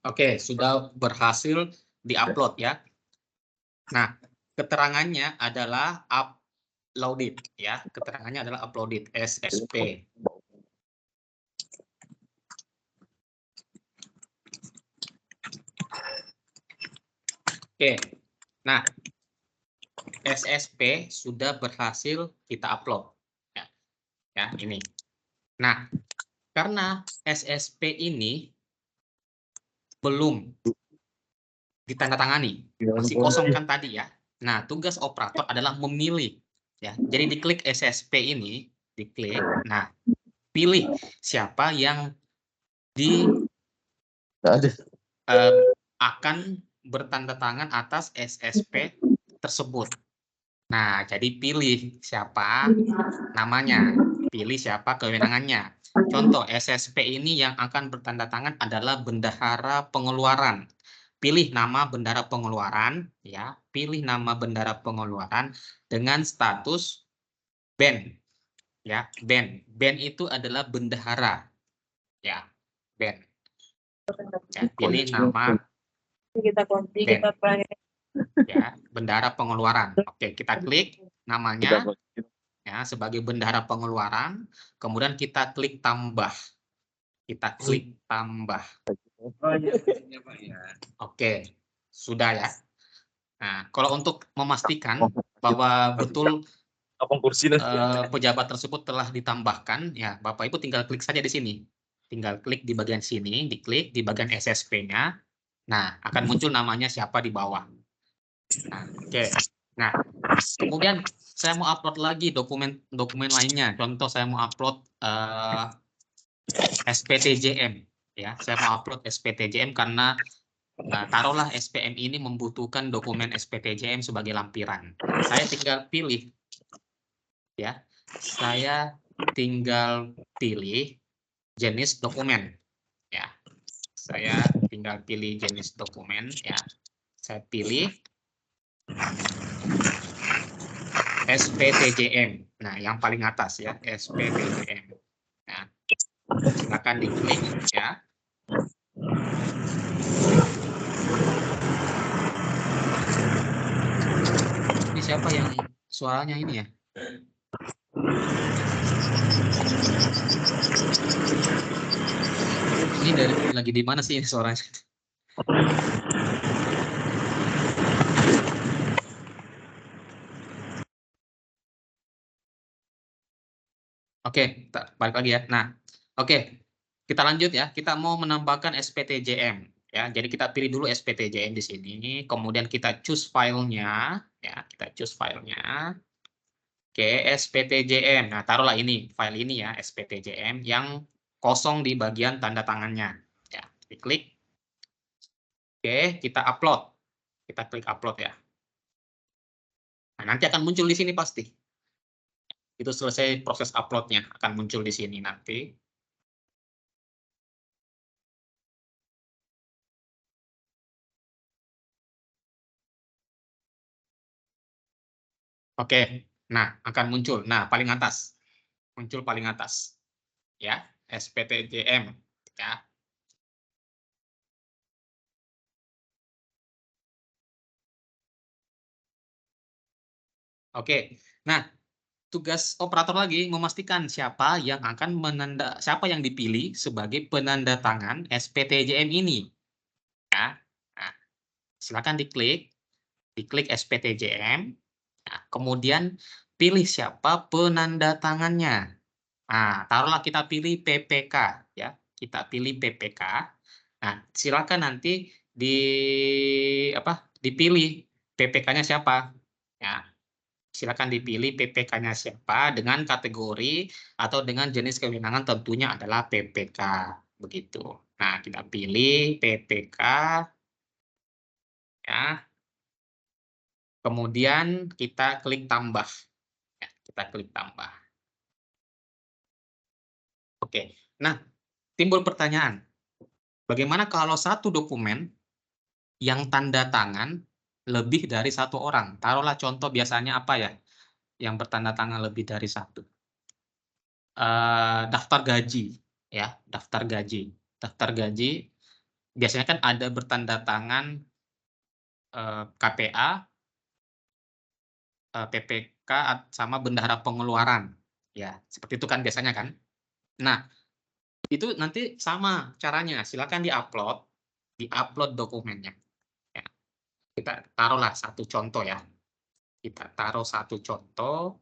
Oke, sudah berhasil diupload ya. Nah, keterangannya adalah uploaded ya. Keterangannya adalah uploaded SSP. Oke. Nah, SSP sudah berhasil kita upload. Ya, ini. Nah, karena SSP ini belum ditandatangani, masih kosong kan tadi ya. Nah, tugas operator adalah memilih ya. Jadi diklik SSP ini, diklik. Nah, pilih siapa yang akan bertanda tangan atas SSP tersebut. Nah, jadi pilih siapa namanya, pilih siapa kewenangannya. Contoh SSP ini yang akan bertanda tangan adalah bendahara pengeluaran. Pilih nama bendahara pengeluaran, ya. Pilih nama bendahara pengeluaran dengan status BEN, ya. BEN, BEN itu adalah bendahara, ya. BEN. Ya, pilih nama BEN, ya, bendahara pengeluaran. Oke, kita klik namanya. Ya, sebagai bendahara pengeluaran, kemudian kita klik tambah. Kita klik tambah. Oke, sudah ya. Nah, kalau untuk memastikan bahwa betul pejabat tersebut telah ditambahkan, ya Bapak Ibu tinggal klik saja di sini. Tinggal klik di bagian sini, diklik di bagian SSP-nya. Nah, akan muncul namanya siapa di bawah. Nah, oke. Nah, kemudian saya mau upload lagi dokumen lainnya. Contoh saya mau upload SPTJM, ya. Saya mau upload SPTJM karena taruhlah SPM ini membutuhkan dokumen SPTJM sebagai lampiran. Saya tinggal pilih, ya. Saya tinggal pilih jenis dokumen, ya. Saya tinggal pilih jenis dokumen, ya. Saya pilih SPTJM. Nah, yang paling atas ya, SPTJM. Nah, silakan diklik ya. Ini siapa yang suaranya ini ya? Ini lagi di mana sih ini suaranya? Oke, balik lagi ya. Nah, oke, kita lanjut ya. Kita mau menambahkan SPTJM ya. Jadi kita pilih dulu SPTJM di sini. Kemudian kita choose filenya ya. Kita choose filenya. Oke, SPTJM. Nah, taruhlah ini file ini ya, SPTJM yang kosong di bagian tanda tangannya. Ya, diklik. Oke, kita upload. Kita klik upload ya. Nah, nanti akan muncul di sini pasti. Itu selesai proses uploadnya, akan muncul di sini nanti. Oke, nah akan muncul. Nah, paling atas. Muncul paling atas. Ya, SPTJM. Ya. Oke, nah tugas operator lagi memastikan siapa yang akan siapa yang dipilih sebagai penanda tangan SPTJM ini. Ya, nah, silakan diklik SPTJM. Nah, kemudian pilih siapa penanda tangannya. Nah, taruhlah kita pilih PPK, ya, kita pilih PPK. Nah, silakan nanti dipilih PPK-nya siapa. Ya, silakan dipilih PPK-nya siapa dengan kategori atau dengan jenis kewenangan tentunya adalah PPK begitu. Nah, kita pilih PPK ya. Kemudian kita klik tambah. Ya, kita klik tambah. Oke. Nah, timbul pertanyaan. Bagaimana kalau satu dokumen yang tanda tangan lebih dari satu orang? Taruhlah contoh biasanya apa ya? Yang bertanda tangan lebih dari satu. Daftar gaji, ya, daftar gaji. Daftar gaji biasanya kan ada bertanda tangan KPA, PPK sama bendahara pengeluaran. Ya, seperti itu kan biasanya kan. Nah, itu nanti sama caranya. Silakan di-upload dokumennya. Ya. Kita taruhlah satu contoh ya. Kita taruh satu contoh.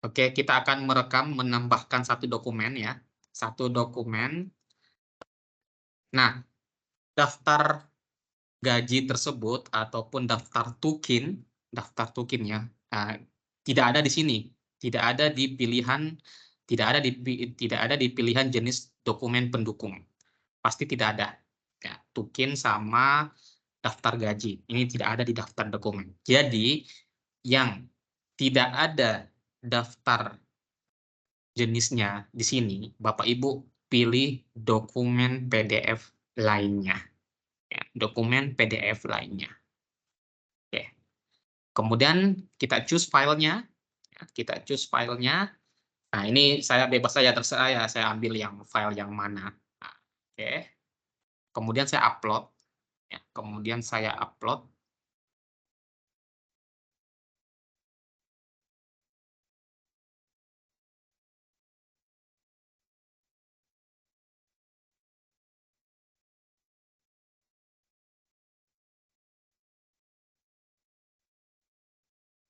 Oke, kita akan menambahkan satu dokumen ya. Satu dokumen. Nah, daftar gaji tersebut ataupun daftar tukin ya, tidak ada di sini. Tidak ada di pilihan jenis dokumen pendukung. Pasti tidak ada. Ya, tukin sama daftar gaji. Ini tidak ada di daftar dokumen. Jadi, yang tidak ada daftar jenisnya di sini, Bapak Ibu pilih dokumen PDF lainnya. Ya, dokumen PDF lainnya. Oke. Kemudian kita choose filenya. Ya, kita choose filenya. Nah, ini saya bebas saja, terserah ya, saya ambil yang file yang mana. Nah, oke. Kemudian saya upload. Ya, kemudian saya upload.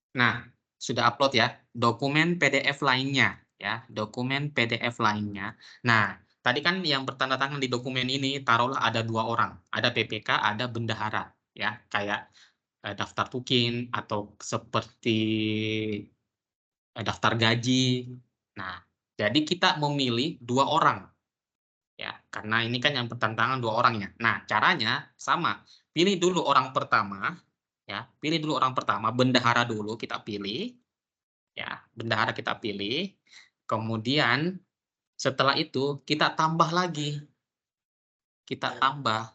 Nah, sudah upload ya, dokumen PDF lainnya ya, dokumen PDF lainnya. Nah, tadi kan yang bertanda tangan di dokumen ini taruhlah ada 2 orang, ada PPK, ada bendahara ya, kayak daftar tukin atau seperti daftar gaji. Nah, jadi kita memilih 2 orang ya, karena ini kan yang bertanda tangan 2 orang ya. Nah, caranya sama, pilih dulu orang pertama. Ya, pilih dulu orang pertama, bendahara dulu kita pilih. Ya, bendahara kita pilih. Kemudian setelah itu kita tambah lagi. Kita tambah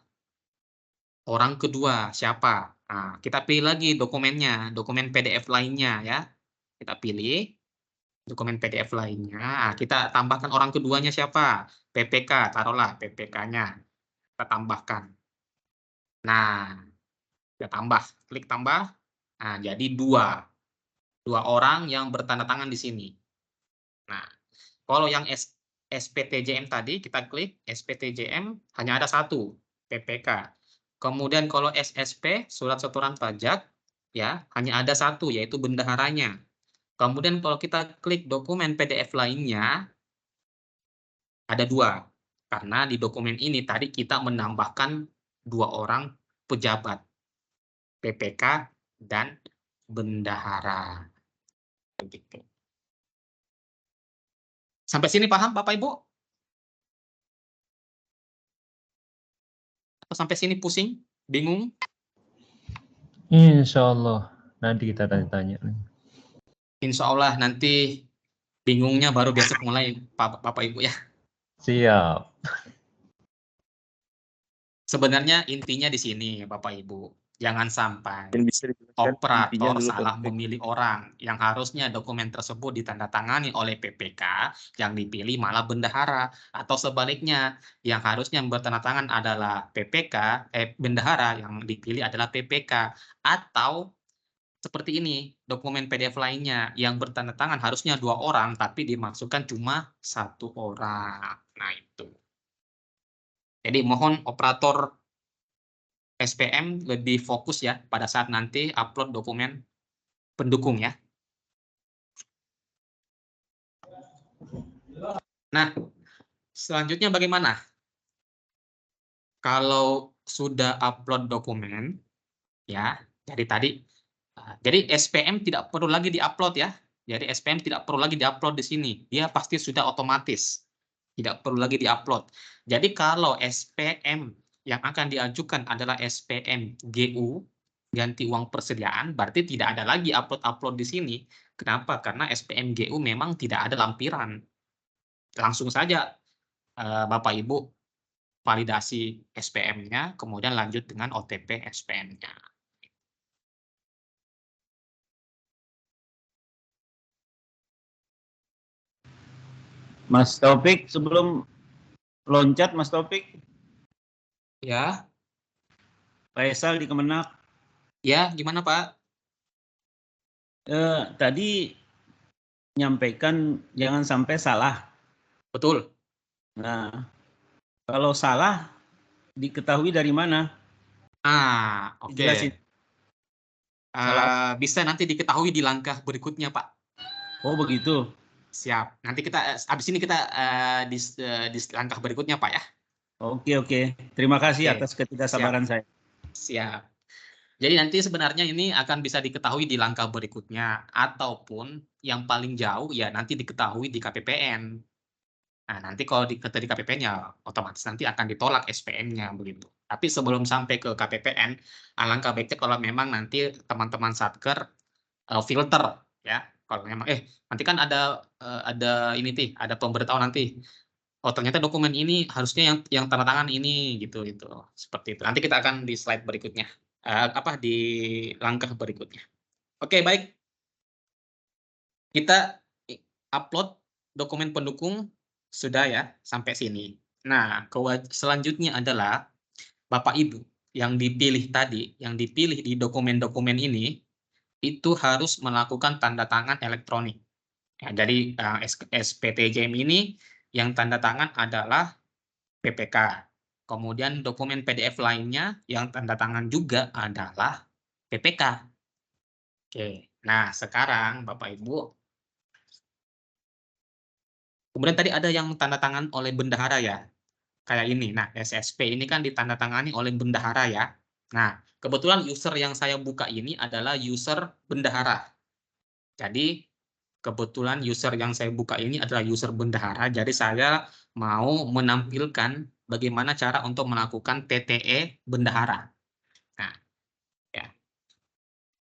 orang kedua siapa? Nah, kita pilih lagi dokumennya, dokumen PDF lainnya ya. Kita pilih dokumen PDF lainnya. Nah, kita tambahkan orang keduanya siapa? PPK, taruhlah PPK-nya. Kita tambahkan. Nah, kita tambah, klik tambah. Nah, jadi 2 orang yang bertanda tangan di sini. Nah, kalau yang SPTJM tadi, kita klik SPTJM, hanya ada 1, PPK. Kemudian kalau SSP, surat setoran pajak, ya hanya ada 1, yaitu bendaharanya. Kemudian kalau kita klik dokumen PDF lainnya, ada 2. Karena di dokumen ini tadi kita menambahkan 2 orang pejabat, PPK dan bendahara. Begitu. Sampai sini paham Bapak Ibu? Atau sampai sini pusing? Bingung? Insya Allah. Nanti kita tanya-tanya. Insya Allah nanti bingungnya baru besok mulai Bapak Ibu ya. Siap. Sebenarnya intinya di sini Bapak Ibu. Jangan sampai operator salah memilih orang yang harusnya dokumen tersebut ditandatangani oleh PPK, yang dipilih malah bendahara, atau sebaliknya yang harusnya bertanda tangan adalah PPK, bendahara, yang dipilih adalah PPK, atau seperti ini dokumen PDF lainnya yang bertanda tangan harusnya 2 orang tapi dimaksudkan cuma 1 orang. Nah itu. Jadi mohon operator SPM lebih fokus ya pada saat nanti upload dokumen pendukung ya. Nah, selanjutnya bagaimana? Kalau sudah upload dokumen, ya, jadi SPM tidak perlu lagi diupload ya. Jadi SPM tidak perlu lagi diupload di sini. Dia pasti sudah otomatis. Tidak perlu lagi diupload. Jadi kalau SPM yang akan diajukan adalah SPM GU, ganti uang persediaan, berarti tidak ada lagi upload-upload di sini. Kenapa? Karena SPM GU memang tidak ada lampiran. Langsung saja Bapak Ibu validasi SPM-nya, kemudian lanjut dengan OTP SPM-nya. Mas Taufik, sebelum loncat Mas Taufik. Ya. Faisal di Kemenak. Ya, gimana Pak? Tadi nyampaikan jangan sampai salah. Betul. Nah, kalau salah diketahui dari mana? Oke. Jelasin. Bisa nanti diketahui di langkah berikutnya, Pak. Oh, begitu. Siap. Nanti kita habis ini kita di langkah berikutnya, Pak ya. Oke. Terima kasih Oke. atas ketidaksabaran saya. Siap. Jadi nanti sebenarnya ini akan bisa diketahui di langkah berikutnya, ataupun yang paling jauh ya nanti diketahui di KPPN. Nah, nanti kalau di KPPN ya otomatis nanti akan ditolak SPM-nya begitu. Tapi sebelum sampai ke KPPN, alangkah baiknya kalau memang nanti teman-teman Satker filter ya. Kalau memang nanti kan ada ini ada pemberitahuan nanti. Oh, ternyata dokumen ini harusnya yang tanda tangan ini gitu. Seperti itu. Nanti kita akan di slide berikutnya. Di langkah berikutnya. Oke, baik. Kita upload dokumen pendukung sudah ya sampai sini. Nah, selanjutnya adalah Bapak Ibu yang dipilih tadi, yang dipilih di dokumen-dokumen ini itu harus melakukan tanda tangan elektronik. Ya, jadi SPTJM ini yang tanda tangan adalah PPK. Kemudian dokumen PDF lainnya yang tanda tangan juga adalah PPK. Oke, nah sekarang Bapak Ibu, kemudian tadi ada yang tanda tangan oleh bendahara ya, kayak ini. Nah, SSP ini kan ditandatangani oleh bendahara ya. Nah, kebetulan user yang saya buka ini adalah user bendahara. Jadi, kebetulan user yang saya buka ini adalah user bendahara, jadi saya mau menampilkan bagaimana cara untuk melakukan TTE bendahara. Nah, ya.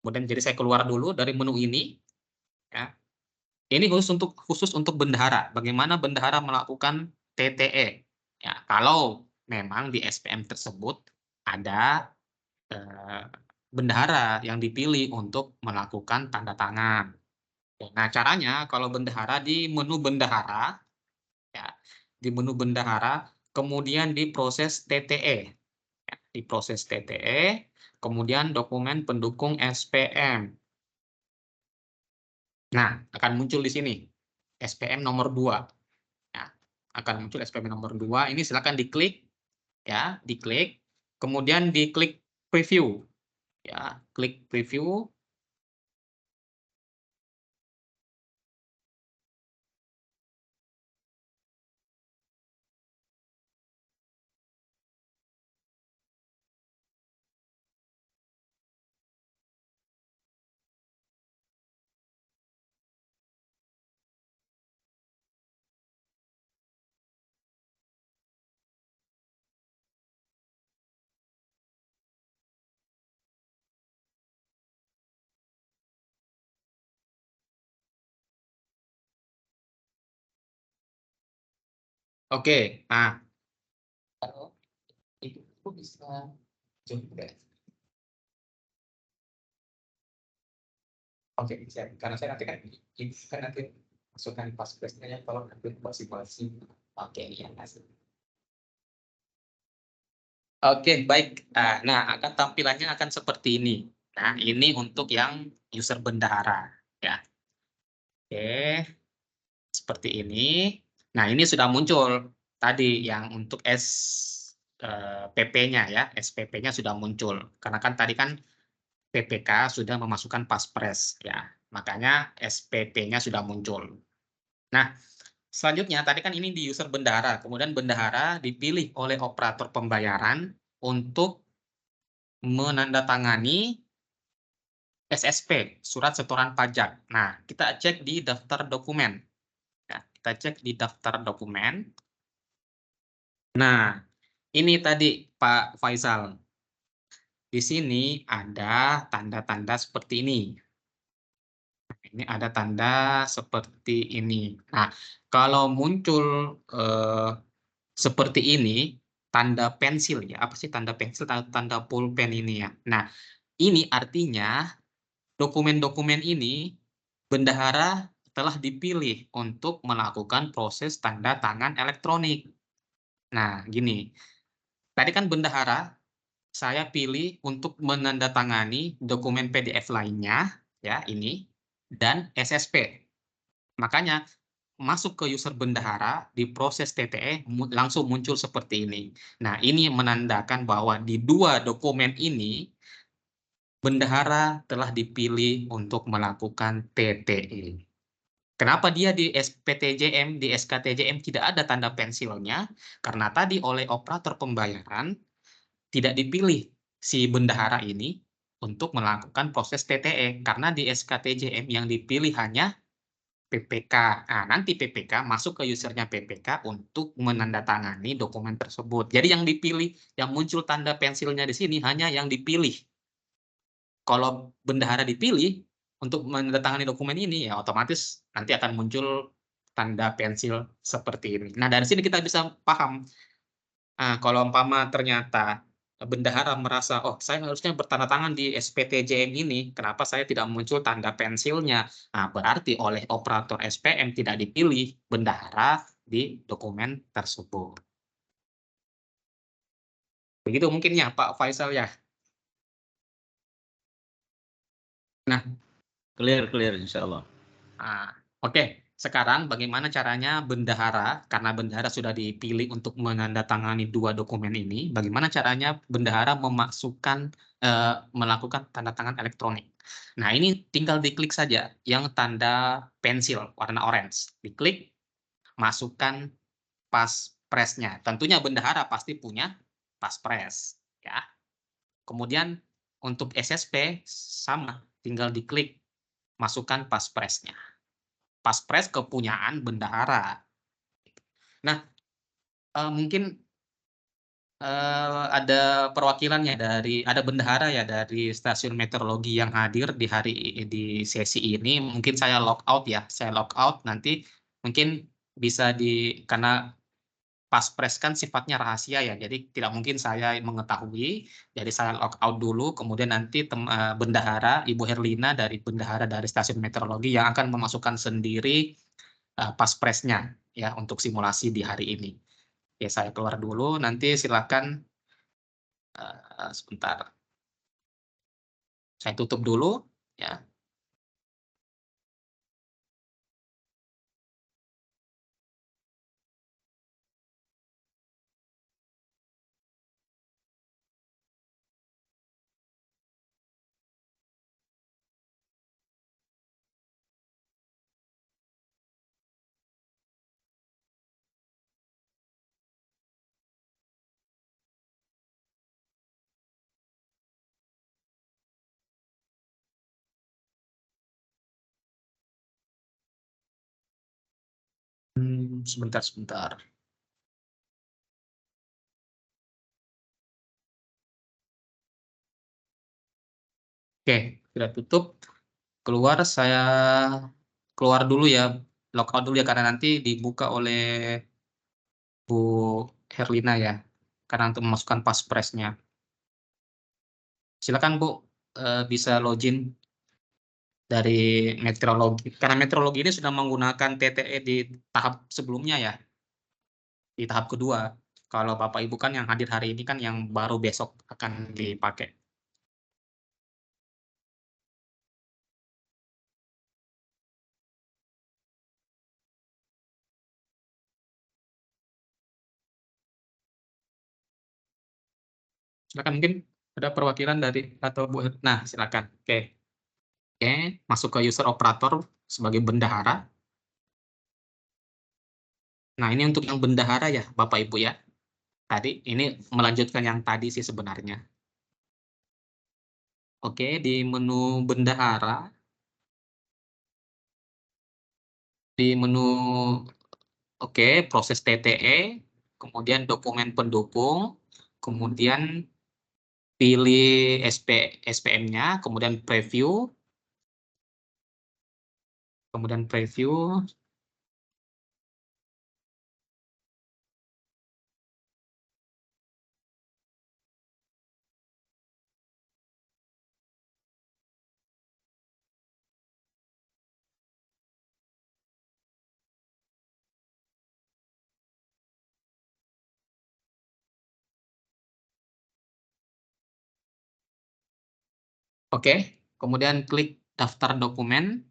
Kemudian jadi saya keluar dulu dari menu ini. Ya. Ini khusus untuk bendahara. Bagaimana bendahara melakukan TTE? Ya, kalau memang di SPM tersebut ada bendahara yang dipilih untuk melakukan tanda tangan. Nah, caranya kalau bendahara di menu bendahara, ya, di menu bendahara, kemudian di proses TTE. Ya, di proses TTE, kemudian dokumen pendukung SPM. Nah, akan muncul di sini, SPM nomor 2. Ya, akan muncul SPM nomor 2, ini silakan diklik, ya, diklik, kemudian diklik preview. Ya, klik preview. Oke, nah, itu bisa juga. Oke, karena saya nanti kan nanti masukkan pas presnya tolong nanti masing-masing. Oke, ya. Oke, baik. Nah, akan tampilannya akan seperti ini. Nah, ini untuk yang user bendahara, ya. Oke, seperti ini. Nah, ini sudah muncul tadi yang untuk SPP-nya ya, SPP-nya sudah muncul. Karena kan tadi kan PPK sudah memasukkan paspres ya, makanya SPP-nya sudah muncul. Nah, selanjutnya tadi kan ini di user bendahara, kemudian bendahara dipilih oleh operator pembayaran untuk menandatangani SSP, surat setoran pajak. Nah, kita cek di daftar dokumen. Ya, kita cek di daftar dokumen. Nah, ini tadi Pak Faisal. Di sini ada tanda-tanda seperti ini. Ini ada tanda seperti ini. Nah, kalau muncul seperti ini, tanda pensil ya. Apa sih tanda pensil? Tanda pulpen ini ya. Nah, ini artinya dokumen-dokumen ini bendahara telah dipilih untuk melakukan proses tanda tangan elektronik. Nah, gini. Tadi kan bendahara saya pilih untuk menandatangani dokumen PDF lainnya, ya ini. dan SSP. Makanya masuk ke user bendahara, di proses TTE langsung muncul seperti ini. Nah, ini menandakan bahwa di dua dokumen ini, bendahara telah dipilih untuk melakukan TTE. Kenapa dia di SPTJM, di SKTJM tidak ada tanda pensilnya? Karena tadi oleh operator pembayaran tidak dipilih si bendahara ini untuk melakukan proses TTE. Karena di SKTJM yang dipilih hanya PPK. Nah, nanti PPK masuk ke usernya PPK untuk menandatangani dokumen tersebut. Jadi yang dipilih, yang muncul tanda pensilnya di sini hanya yang dipilih. Kalau bendahara dipilih untuk menandatangani dokumen ini, ya otomatis nanti akan muncul tanda pensil seperti ini. Nah, dari sini kita bisa paham, kalau umpama ternyata bendahara merasa, oh saya harusnya bertanda tangan di SPTJM ini, kenapa saya tidak muncul tanda pensilnya? Nah, berarti oleh operator SPM tidak dipilih bendahara di dokumen tersebut. Begitu mungkin ya Pak Faisal ya. Nah, Clear, insya Allah. Oke. Sekarang bagaimana caranya bendahara, karena bendahara sudah dipilih untuk menandatangani dua dokumen ini, bagaimana caranya bendahara melakukan tanda tangan elektronik. Nah, ini tinggal diklik saja yang tanda pensil warna orange. Diklik, masukkan paspresnya. Tentunya bendahara pasti punya paspres, ya. Kemudian untuk SSP sama, tinggal diklik, masukkan paspresnya. Paspres kepunyaan bendahara. Nah, mungkin ada perwakilannya ada bendahara ya dari stasiun meteorologi yang hadir di sesi ini. Mungkin saya log out ya, nanti mungkin bisa karena paspres kan sifatnya rahasia ya, jadi tidak mungkin saya mengetahui. Jadi saya log out dulu, kemudian nanti bendahara Ibu Herlina dari bendahara dari stasiun meteorologi yang akan memasukkan sendiri paspresnya ya untuk simulasi di hari ini. Oke, saya keluar dulu, nanti silakan sebentar. Saya tutup dulu ya. Sebentar. Oke, sudah tutup. Saya keluar dulu ya, logout dulu ya, karena nanti dibuka oleh Bu Herlina ya, karena untuk memasukkan paspresnya. Silakan Bu, bisa login dari meteorologi. Karena meteorologi ini sudah menggunakan TTE di tahap sebelumnya ya, di tahap kedua. Kalau Bapak Ibu kan yang hadir hari ini kan yang baru besok akan dipakai. Silakan, mungkin ada perwakilan dari atau Bu. Nah, silakan. Oke, masuk ke user operator sebagai bendahara. Nah, ini untuk yang bendahara ya, Bapak Ibu ya. Tadi ini melanjutkan yang tadi sih sebenarnya. Oke, di menu bendahara, di menu proses TTE, kemudian dokumen pendukung, kemudian pilih SPM-nya, kemudian preview, kemudian klik daftar dokumen.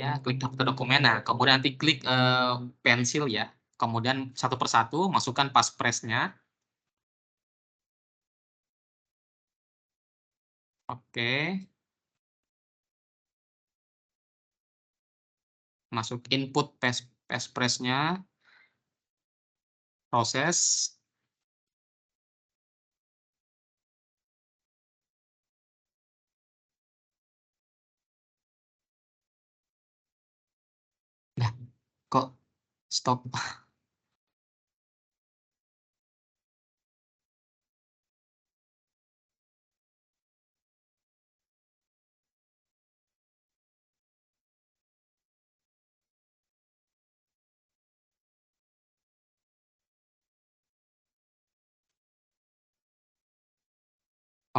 Ya, klik daftar dokumen. Nah, kemudian nanti klik pensil ya. Kemudian satu persatu masukkan passphrase-nya. Oke. Masuk input passphrase-nya. Proses. Nah, kok stop?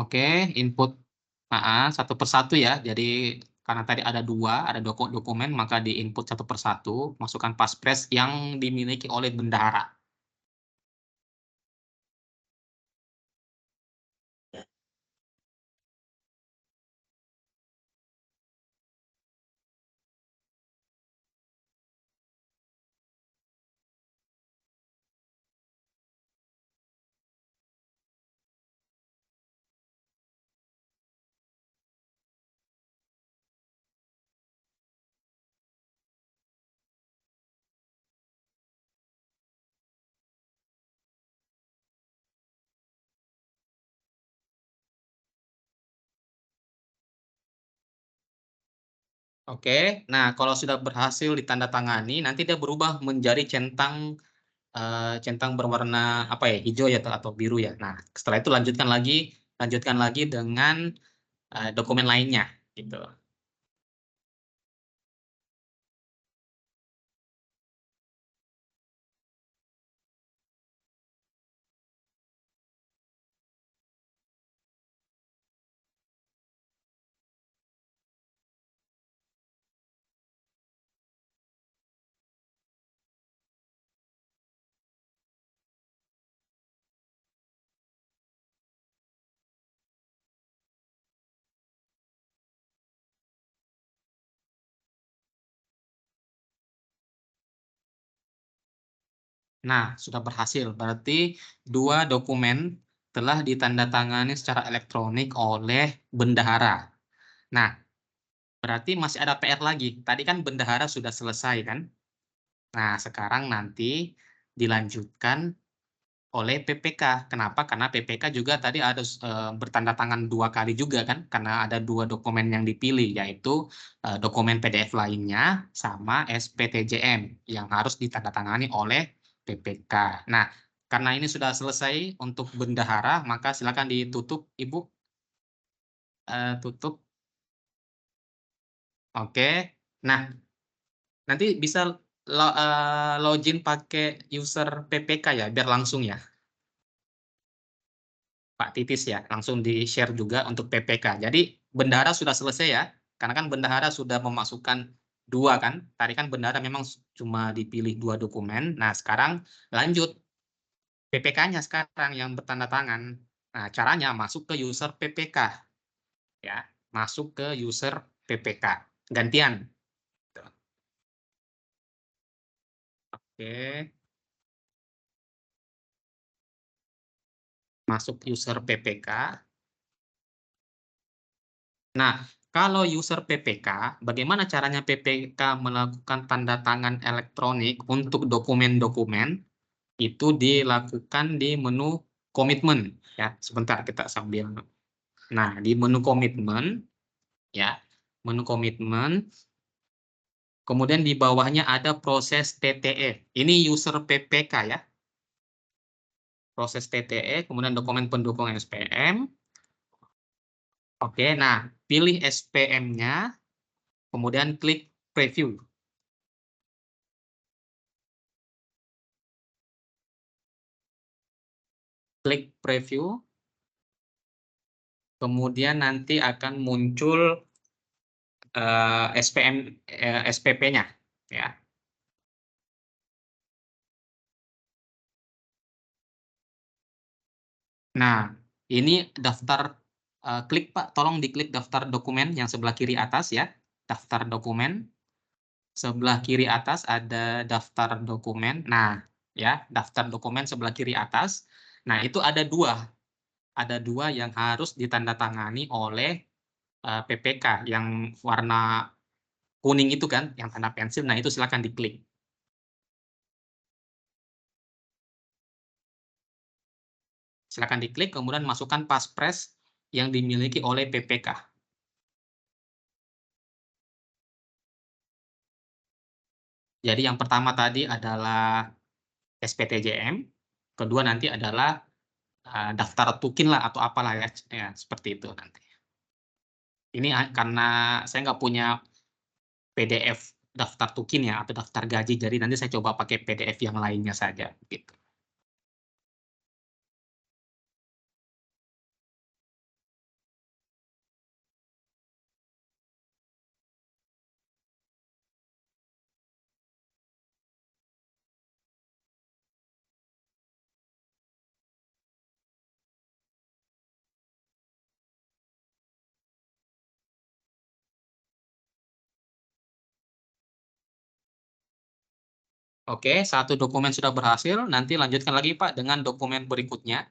Oke, input satu persatu ya. Jadi karena tadi ada ada dokumen, maka di input satu persatu, masukkan passphrase yang dimiliki oleh bendahara. Oke, nah kalau sudah berhasil ditandatangani, nanti dia berubah menjadi centang berwarna apa ya, hijau ya atau biru ya. Nah, setelah itu lanjutkan lagi dengan dokumen lainnya gitu. Nah, sudah berhasil. Berarti 2 dokumen telah ditandatangani secara elektronik oleh bendahara. Nah, berarti masih ada PR lagi. Tadi kan bendahara sudah selesai kan? Nah, sekarang nanti dilanjutkan oleh PPK. Kenapa? Karena PPK juga tadi ada bertanda tangan 2 kali juga kan? Karena ada 2 dokumen yang dipilih, yaitu dokumen PDF lainnya sama SPTJM yang harus ditandatangani oleh PPK. Nah, karena ini sudah selesai untuk bendahara, maka silakan ditutup, Ibu. Tutup. Oke. Nah, nanti bisa login pakai user PPK ya, biar langsung ya. Pak Titis ya, langsung di-share juga untuk PPK. Jadi bendahara sudah selesai ya, karena kan bendahara sudah memasukkan 2 kan. Tadi kan bendahara memang cuma dipilih 2 dokumen. Nah, sekarang lanjut PPK-nya sekarang yang bertanda tangan. Nah, caranya masuk ke user PPK. Ya, masuk ke user PPK. Gantian. Oke. Masuk user PPK. Nah, kalau user PPK, bagaimana caranya PPK melakukan tanda tangan elektronik untuk dokumen-dokumen? Itu dilakukan di menu komitmen ya. Sebentar kita sambil. Nah, di menu komitmen ya, menu komitmen. Kemudian di bawahnya ada proses TTE. Ini user PPK ya. Proses TTE, kemudian dokumen pendukung SPM. Oke, nah pilih SPM-nya, kemudian klik preview. Klik preview. Kemudian nanti akan muncul SPP-nya ya. Nah, ini daftar klik Pak, tolong diklik daftar dokumen yang sebelah kiri atas ya, daftar dokumen. Sebelah kiri atas ada daftar dokumen. Nah, ya, daftar dokumen sebelah kiri atas. Nah, itu ada dua. Ada dua yang harus ditandatangani oleh PPK yang warna kuning itu kan, yang tanda pensil. Nah, itu silakan diklik. Silakan diklik, kemudian masukkan paspres yang dimiliki oleh PPK. Jadi yang pertama tadi adalah SPTJM, kedua nanti adalah daftar tukin lah atau apalah ya, ya seperti itu nanti. Ini karena saya nggak punya PDF daftar tukin ya atau daftar gaji, jadi nanti saya coba pakai PDF yang lainnya saja gitu. Oke, satu dokumen sudah berhasil, nanti lanjutkan lagi Pak dengan dokumen berikutnya.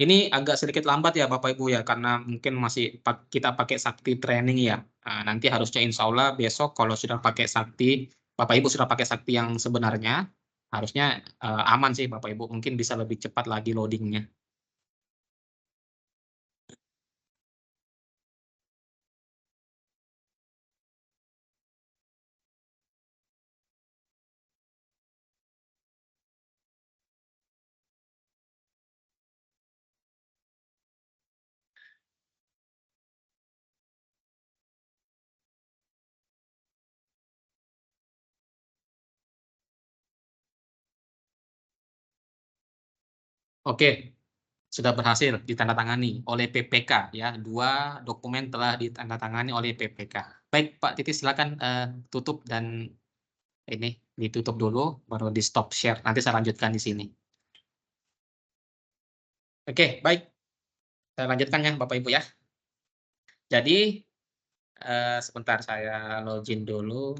Ini agak sedikit lambat ya Bapak Ibu ya, karena mungkin masih kita pakai Sakti training ya. Nah, nanti harusnya insya Allah besok kalau sudah pakai Sakti, Bapak Ibu sudah pakai Sakti yang sebenarnya, harusnya aman sih Bapak Ibu, mungkin bisa lebih cepat lagi loadingnya. Oke, sudah berhasil ditandatangani oleh PPK ya. Dua dokumen telah ditandatangani oleh PPK. Baik Pak Titi, silakan tutup dan ini ditutup dulu, baru di stop share. Nanti saya lanjutkan di sini. Oke, baik. Saya lanjutkan ya Bapak Ibu ya. Jadi sebentar saya login dulu.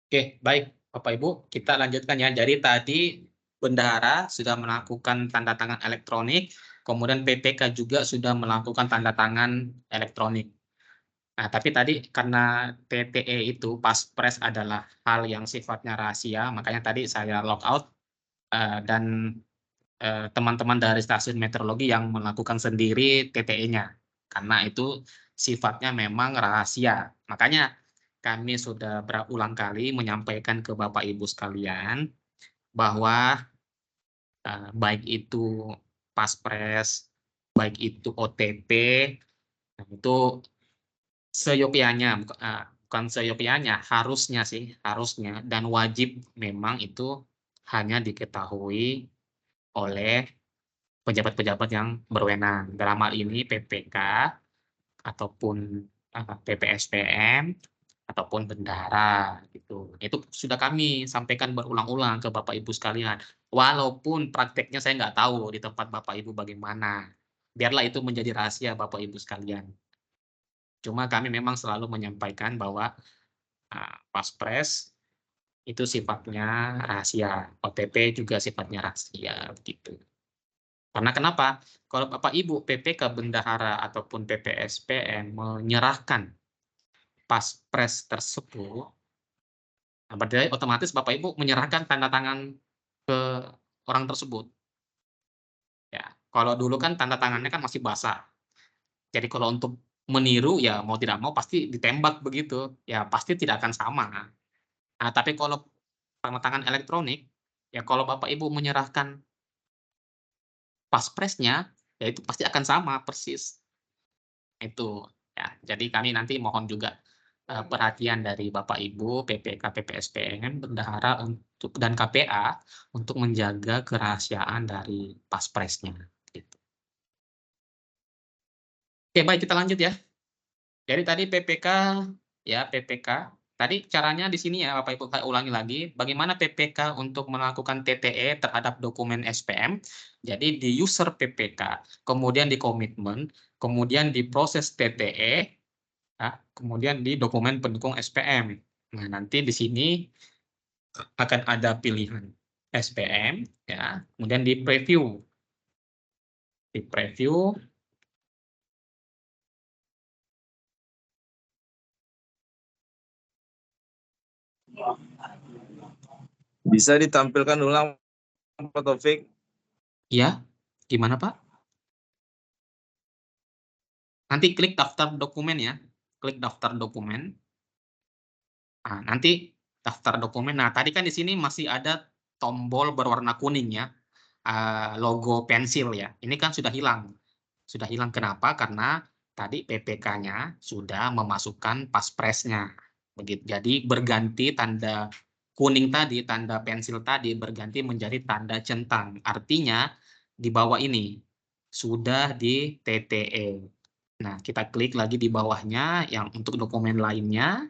Oke, baik Bapak Ibu, kita lanjutkan ya. Jadi tadi bendahara sudah melakukan tanda tangan elektronik, kemudian PPK juga sudah melakukan tanda tangan elektronik. Nah, tapi tadi karena TTE itu paspres adalah hal yang sifatnya rahasia, makanya tadi saya log out dan teman-teman dari stasiun meteorologi yang melakukan sendiri TTE-nya, karena itu sifatnya memang rahasia. Makanya kami sudah berulang kali menyampaikan ke Bapak Ibu sekalian bahwa baik itu paspres, baik itu OTP, itu seyogyanya, bukan seyogyanya, harusnya sih, harusnya dan wajib memang itu hanya diketahui oleh pejabat-pejabat yang berwenang. Dalam hal ini PPK ataupun PPSPM ataupun bendahara gitu. Itu sudah kami sampaikan berulang-ulang ke Bapak Ibu sekalian. Walaupun prakteknya saya nggak tahu di tempat Bapak Ibu bagaimana. Biarlah itu menjadi rahasia Bapak Ibu sekalian. Cuma kami memang selalu menyampaikan bahwa paspres Itu sifatnya rahasia. OTP juga sifatnya rahasia, begitu. Karena kenapa? Kalau Bapak Ibu PPK bendahara ataupun PPSPM menyerahkan paspres tersebut, nah, berarti otomatis Bapak Ibu menyerahkan tanda tangan ke orang tersebut. Ya, kalau dulu kan tanda tangannya kan masih basah. Jadi kalau untuk meniru ya mau tidak mau pasti ditembak begitu. Ya pasti tidak akan sama. Nah, tapi kalau tanda tangan elektronik, ya kalau Bapak Ibu menyerahkan paspresnya, ya itu pasti akan sama persis. Itu ya. Jadi kami nanti mohon juga perhatian dari Bapak Ibu PPK PPSPM bendahara untuk dan KPA untuk menjaga kerahasiaan dari paspresnya. Gitu. Oke, baik kita lanjut ya. Jadi tadi PPK ya PPK. Tadi caranya di sini ya Bapak Ibu saya ulangi lagi bagaimana PPK untuk melakukan TTE terhadap dokumen SPM. Jadi di user PPK, kemudian di komitmen, kemudian di proses TTE, ya, kemudian di dokumen pendukung SPM. Nah, nanti di sini akan ada pilihan SPM ya, kemudian di preview. Di preview Bisa ditampilkan ulang Pak Taufik? ya. Gimana, Pak? Nanti klik daftar dokumen ya. Klik daftar dokumen. Nah, nanti daftar dokumen. Nah, tadi kan di sini masih ada tombol berwarna kuning ya. Logo pensil ya. Ini kan sudah hilang. Sudah hilang kenapa? Karena tadi PPK-nya sudah memasukkan paspresnya. Begitu. Jadi berganti tanda kuning tadi, tanda pensil tadi berganti menjadi tanda centang. Artinya di bawah ini sudah di TTE. Nah, kita klik lagi di bawahnya yang untuk dokumen lainnya.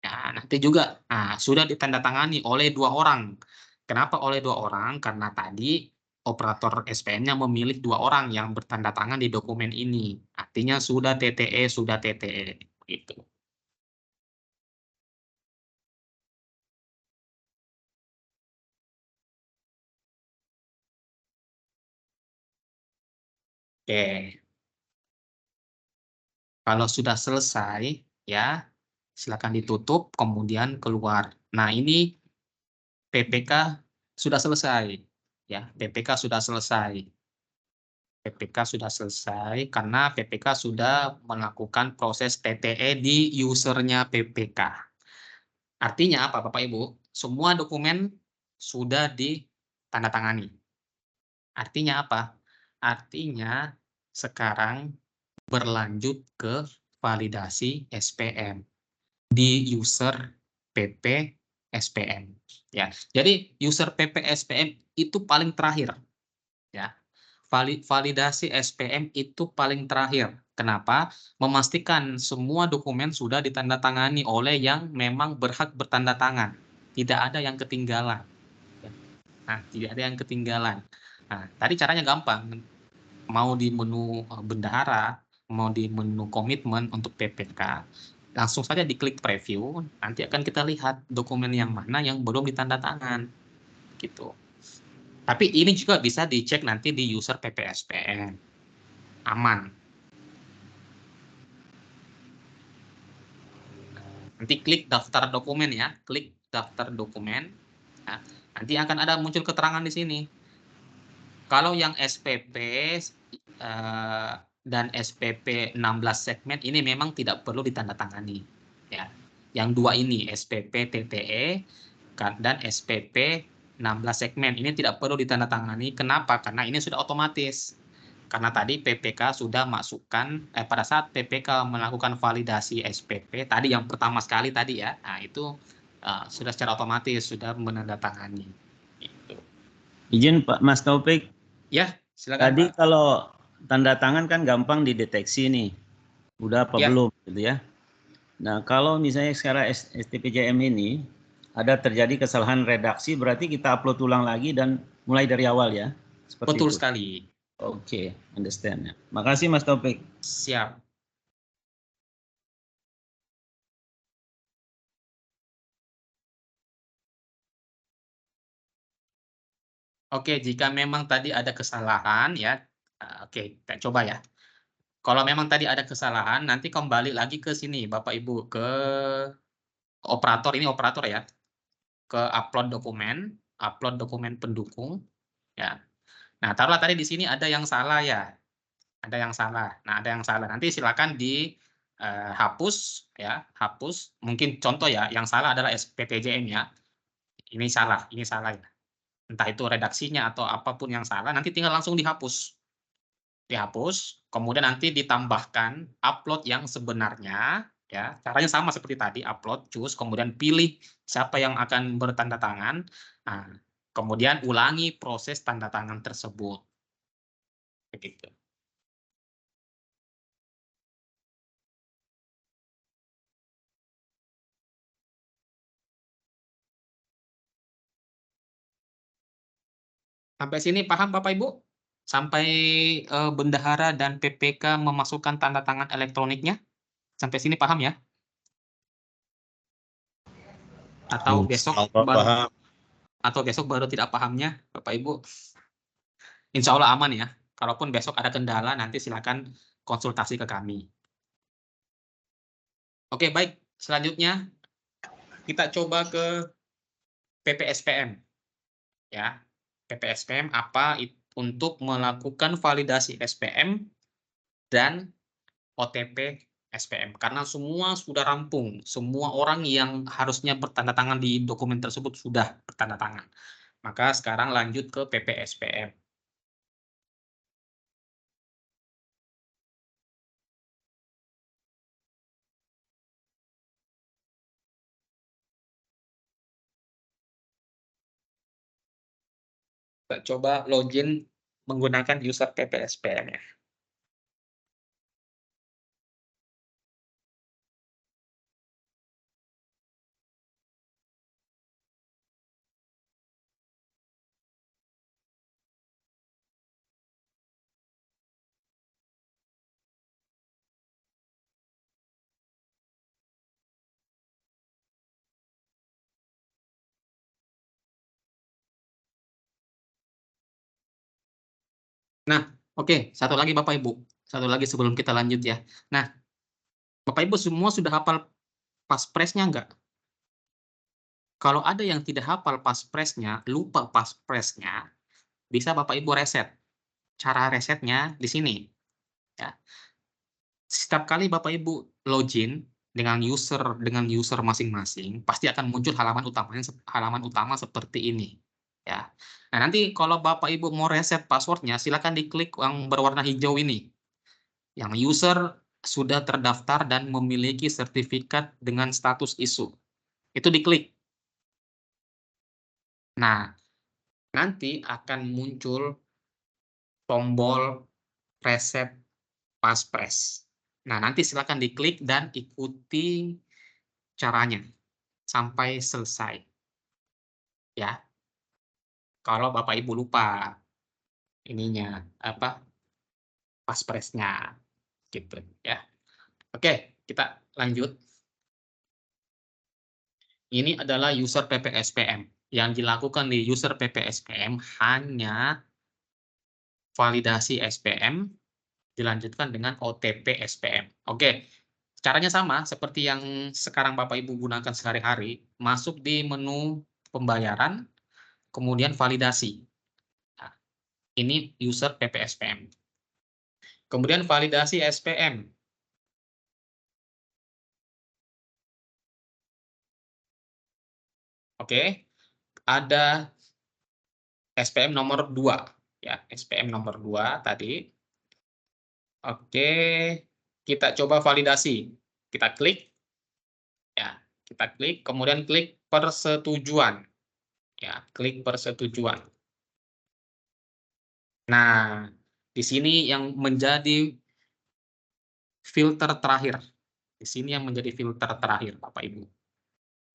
Ya, nanti juga sudah ditandatangani oleh 2 orang. Kenapa oleh 2 orang? Karena tadi operator SPM-nya memilih 2 orang yang bertanda tangan di dokumen ini. Artinya sudah TTE, sudah TTE. Gitu. Oke. Kalau sudah selesai, ya silakan ditutup, kemudian keluar. Nah, ini PPK sudah selesai. Ya, PPK sudah selesai. PPK sudah selesai karena PPK sudah melakukan proses TTE di usernya PPK. Artinya apa Bapak Ibu? Semua dokumen sudah ditandatangani. Artinya apa? Artinya sekarang berlanjut ke validasi SPM di user PP SPM. Ya, jadi user PP SPM itu paling terakhir. Ya, validasi SPM itu paling terakhir. Kenapa? Memastikan semua dokumen sudah ditandatangani oleh yang memang berhak bertanda tangan. Tidak ada yang ketinggalan. Nah, tidak ada yang ketinggalan. Nah, tadi caranya gampang. Mau di menu bendahara, mau di menu komitmen untuk PPK, langsung saja diklik preview, nanti akan kita lihat dokumen yang mana yang belum ditandatangan. Gitu. Tapi ini juga bisa dicek nanti di user PPSPM. Aman. Nanti klik daftar dokumen ya. Klik daftar dokumen. Nah, nanti akan ada muncul keterangan di sini. Kalau yang SPP dan SPP 16 segmen ini memang tidak perlu ditandatangani. Ya. Yang 2 ini, SPP TTE dan SPP 16 segmen ini tidak perlu ditandatangani. Kenapa? Karena ini sudah otomatis. Karena tadi PPK sudah masukkan pada saat PPK melakukan validasi SPP tadi yang pertama sekali tadi ya. Nah, itu sudah secara otomatis sudah menandatangani. Gitu. Izin Pak Mas Taufik. Ya, silakan Tadi Pak. kalau tanda tangan kan gampang dideteksi nih. Udah apa Ya. belum gitu ya. Nah, kalau misalnya sekarang STPJM ini ada terjadi kesalahan redaksi, berarti kita upload ulang lagi dan mulai dari awal ya. Seperti Betul itu. sekali. Oke, understand. Makasih Mas Taufik. Siap. Oke, jika memang tadi ada kesalahan ya, oke, kita coba ya. Kalau memang tadi ada kesalahan, nanti kembali lagi ke sini, Bapak Ibu, ke operator, ini operator ya, ke upload dokumen pendukung, ya. Nah, taruhlah tadi di sini ada yang salah ya, ada yang salah. Nah, ada yang salah. Nanti silakan hapus ya, hapus. Mungkin contoh ya, yang salah adalah SPTJM ya. Ini salah ya. Entah itu redaksinya atau apapun yang salah, nanti tinggal langsung dihapus. Dihapus, kemudian nanti ditambahkan upload yang sebenarnya, ya. Caranya sama seperti tadi, upload, choose, kemudian pilih siapa yang akan bertanda tangan. Nah, kemudian ulangi proses tanda tangan tersebut. Begitu. Sampai sini paham Bapak Ibu? Sampai bendahara dan PPK memasukkan tanda tangan elektroniknya? Sampai sini paham ya? Atau besok Paham. baru tidak pahamnya, Bapak Ibu? Insya Allah aman ya. Kalaupun besok ada kendala, nanti silakan konsultasi ke kami. Oke, baik. Selanjutnya, kita coba ke PPSPM. Ya, PPSPM apa untuk melakukan validasi SPM dan OTP SPM. Karena semua sudah rampung. Semua orang yang harusnya bertanda tangan di dokumen tersebut sudah bertanda tangan. Maka sekarang lanjut ke PPSPM. Kita coba login menggunakan user PPSPM ya. Nah, oke, satu lagi Bapak Ibu. Satu lagi sebelum kita lanjut ya. Nah, Bapak Ibu semua sudah hafal paspresnya nggak? Kalau ada yang tidak hafal paspresnya, lupa paspresnya, bisa Bapak Ibu reset. Cara resetnya di sini. Ya. Setiap kali Bapak Ibu login dengan user masing-masing, pasti akan muncul halaman utama seperti ini. Ya. Nah, nanti kalau Bapak Ibu mau reset passwordnya, silakan diklik yang berwarna hijau ini. Yang user sudah terdaftar dan memiliki sertifikat dengan status ISO. Itu diklik. Nah, nanti akan muncul tombol reset passphrase. Nah, nanti silakan diklik dan ikuti caranya sampai selesai. Ya. Kalau Bapak Ibu lupa ininya apa? Passphrase-nya gitu ya. Oke, kita lanjut. Ini adalah user PPSPM. Yang dilakukan di user PPSPM hanya validasi SPM dilanjutkan dengan OTP SPM. Oke, caranya sama seperti yang sekarang Bapak Ibu gunakan sehari-hari. Masuk di menu pembayaran, kemudian validasi. Nah, ini user PPSPM. Kemudian validasi SPM. Oke, ada SPM nomor 2. Ya, SPM nomor 2 tadi. Oke, kita coba validasi. Kita klik. Ya, kita klik, kemudian klik persetujuan. Ya, klik persetujuan. Nah, di sini yang menjadi filter terakhir. Di sini yang menjadi filter terakhir, Bapak Ibu.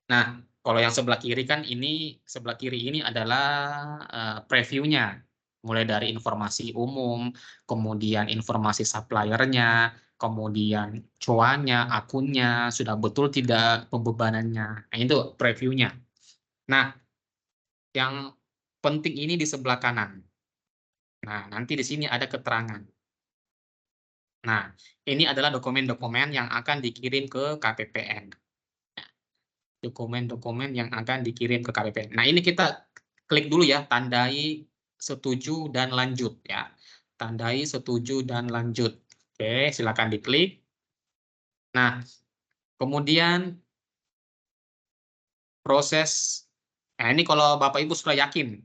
Nah, kalau yang sebelah kiri kan sebelah kiri ini adalah preview-nya. Mulai dari informasi umum, kemudian informasi supplier-nya, kemudian cuannya, akunnya, sudah betul tidak pembebanannya. Nah, itu preview-nya. Nah, yang penting ini di sebelah kanan. Nah, nanti di sini ada keterangan. Nah, ini adalah dokumen-dokumen yang akan dikirim ke KPPN. Dokumen-dokumen yang akan dikirim ke KPPN. Nah, ini kita klik dulu ya, tandai setuju dan lanjut ya. Tandai setuju dan lanjut. Oke, silakan diklik. Nah, kemudian proses. Nah, ini kalau Bapak Ibu sudah yakin,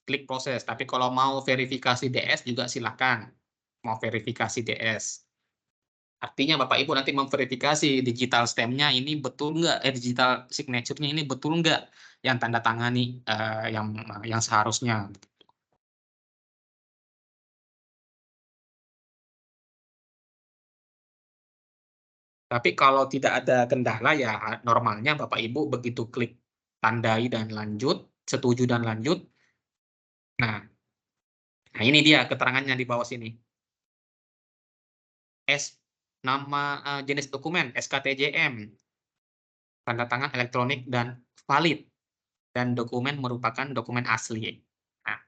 klik proses. Tapi kalau mau verifikasi DS juga silakan. Mau verifikasi DS. Artinya Bapak Ibu nanti memverifikasi digital stamp-nya ini betul nggak, digital signature-nya ini betul nggak yang tanda tangani yang seharusnya. Tapi kalau tidak ada kendala ya normalnya Bapak Ibu begitu klik tandai dan lanjut, setuju dan lanjut. Nah ini dia keterangannya di bawah sini. Nama jenis dokumen SKTJM, tanda tangan elektronik dan valid, dan dokumen merupakan dokumen asli. Nah,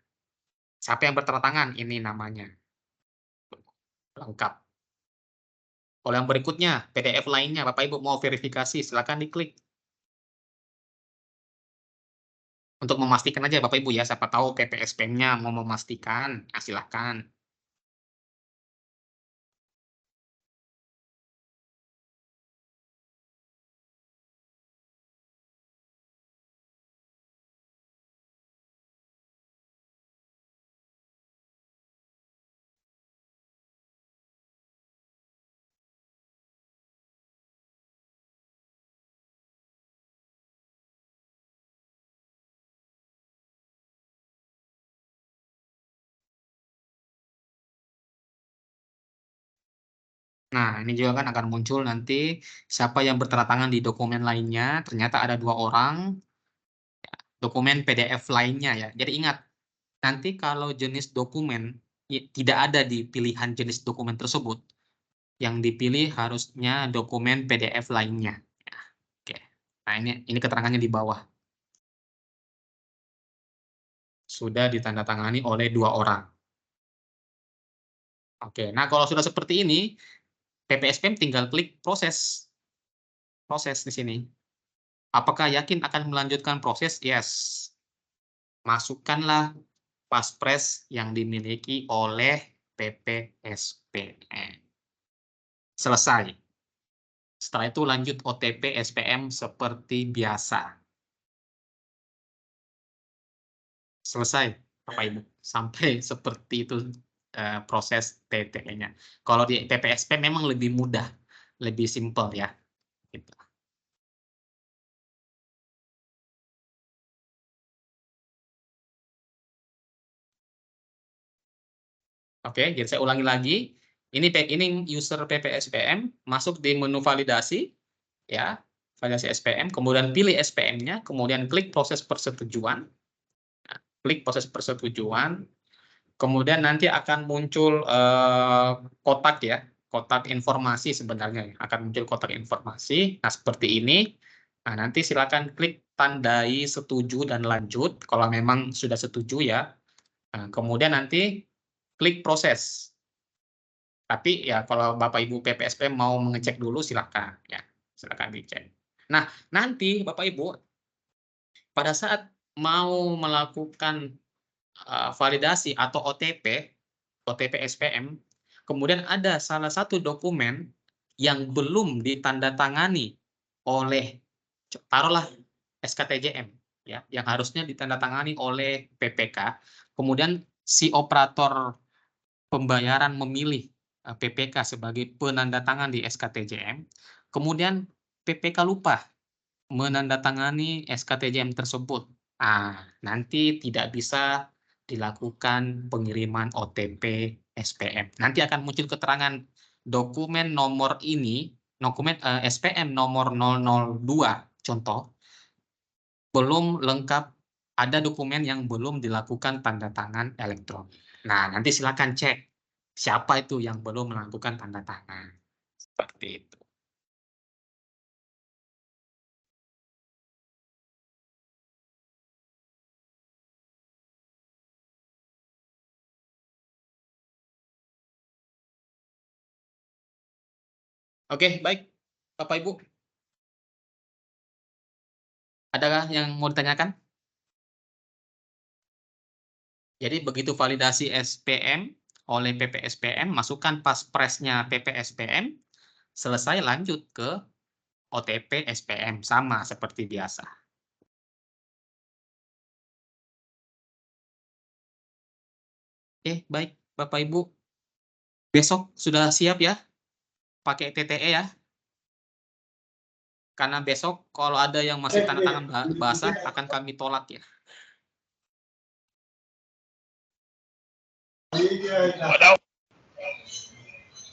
siapa yang bertanda tangan? Ini namanya. Lengkap. Kalau yang berikutnya, PDF lainnya, Bapak Ibu mau verifikasi, silakan diklik. Untuk memastikan aja Bapak Ibu ya, siapa tahu PPSPM-nya mau memastikan, nah, silakan. Nah, ini juga kan akan muncul nanti siapa yang bertanda tangan di dokumen lainnya, ternyata ada 2 orang, dokumen PDF lainnya ya. Jadi ingat, nanti kalau jenis dokumen tidak ada di pilihan jenis dokumen tersebut, yang dipilih harusnya dokumen PDF lainnya. Ya, oke. Nah, ini keterangannya di bawah. Sudah ditandatangani oleh 2 orang. Oke, nah kalau sudah seperti ini, PPSPM tinggal klik proses. Proses di sini. Apakah yakin akan melanjutkan proses? Yes. Masukkanlah paspres yang dimiliki oleh PPSPM. Selesai. Setelah itu lanjut OTP SPM seperti biasa. Selesai, Bapak Ibu. Sampai seperti itu proses TTE-nya. Kalau di PPSP memang lebih mudah, lebih simpel ya. Gitu. Oke, jadi saya ulangi lagi. Ini user PPSPM, masuk di menu validasi, ya, validasi SPM, kemudian pilih SPM-nya, kemudian klik proses persetujuan, klik proses persetujuan, kemudian nanti akan muncul kotak ya, kotak informasi sebenarnya, akan muncul kotak informasi. Nah, seperti ini. Nah, nanti silakan klik tandai setuju dan lanjut, kalau memang sudah setuju ya. Nah, kemudian nanti klik proses. Tapi ya kalau Bapak Ibu PPSP mau mengecek dulu silakan ya, silakan dicek. Nah, nanti Bapak Ibu pada saat mau melakukan validasi atau OTP SPM, kemudian ada salah satu dokumen yang belum ditandatangani oleh, taruhlah SKTJM, ya, yang harusnya ditandatangani oleh PPK, kemudian si operator pembayaran memilih PPK sebagai penandatangan di SKTJM, kemudian PPK lupa menandatangani SKTJM tersebut. Nanti tidak bisa dilakukan pengiriman OTP SPM. Nanti akan muncul keterangan dokumen nomor ini, dokumen SPM nomor 002 contoh, belum lengkap, ada dokumen yang belum dilakukan tanda tangan elektronik. Nah, nanti silakan cek siapa itu yang belum melakukan tanda tangan. Seperti itu. Oke, baik. Bapak Ibu. Adakah yang mau ditanyakan? Jadi begitu validasi SPM oleh PPSPM, masukkan paspresnya PPSPM, selesai lanjut ke OTP SPM, sama seperti biasa. Oke, baik Bapak Ibu. Besok sudah siap ya? Pakai TTE ya? Karena besok kalau ada yang masih tanda tangan basah akan kami tolak ya.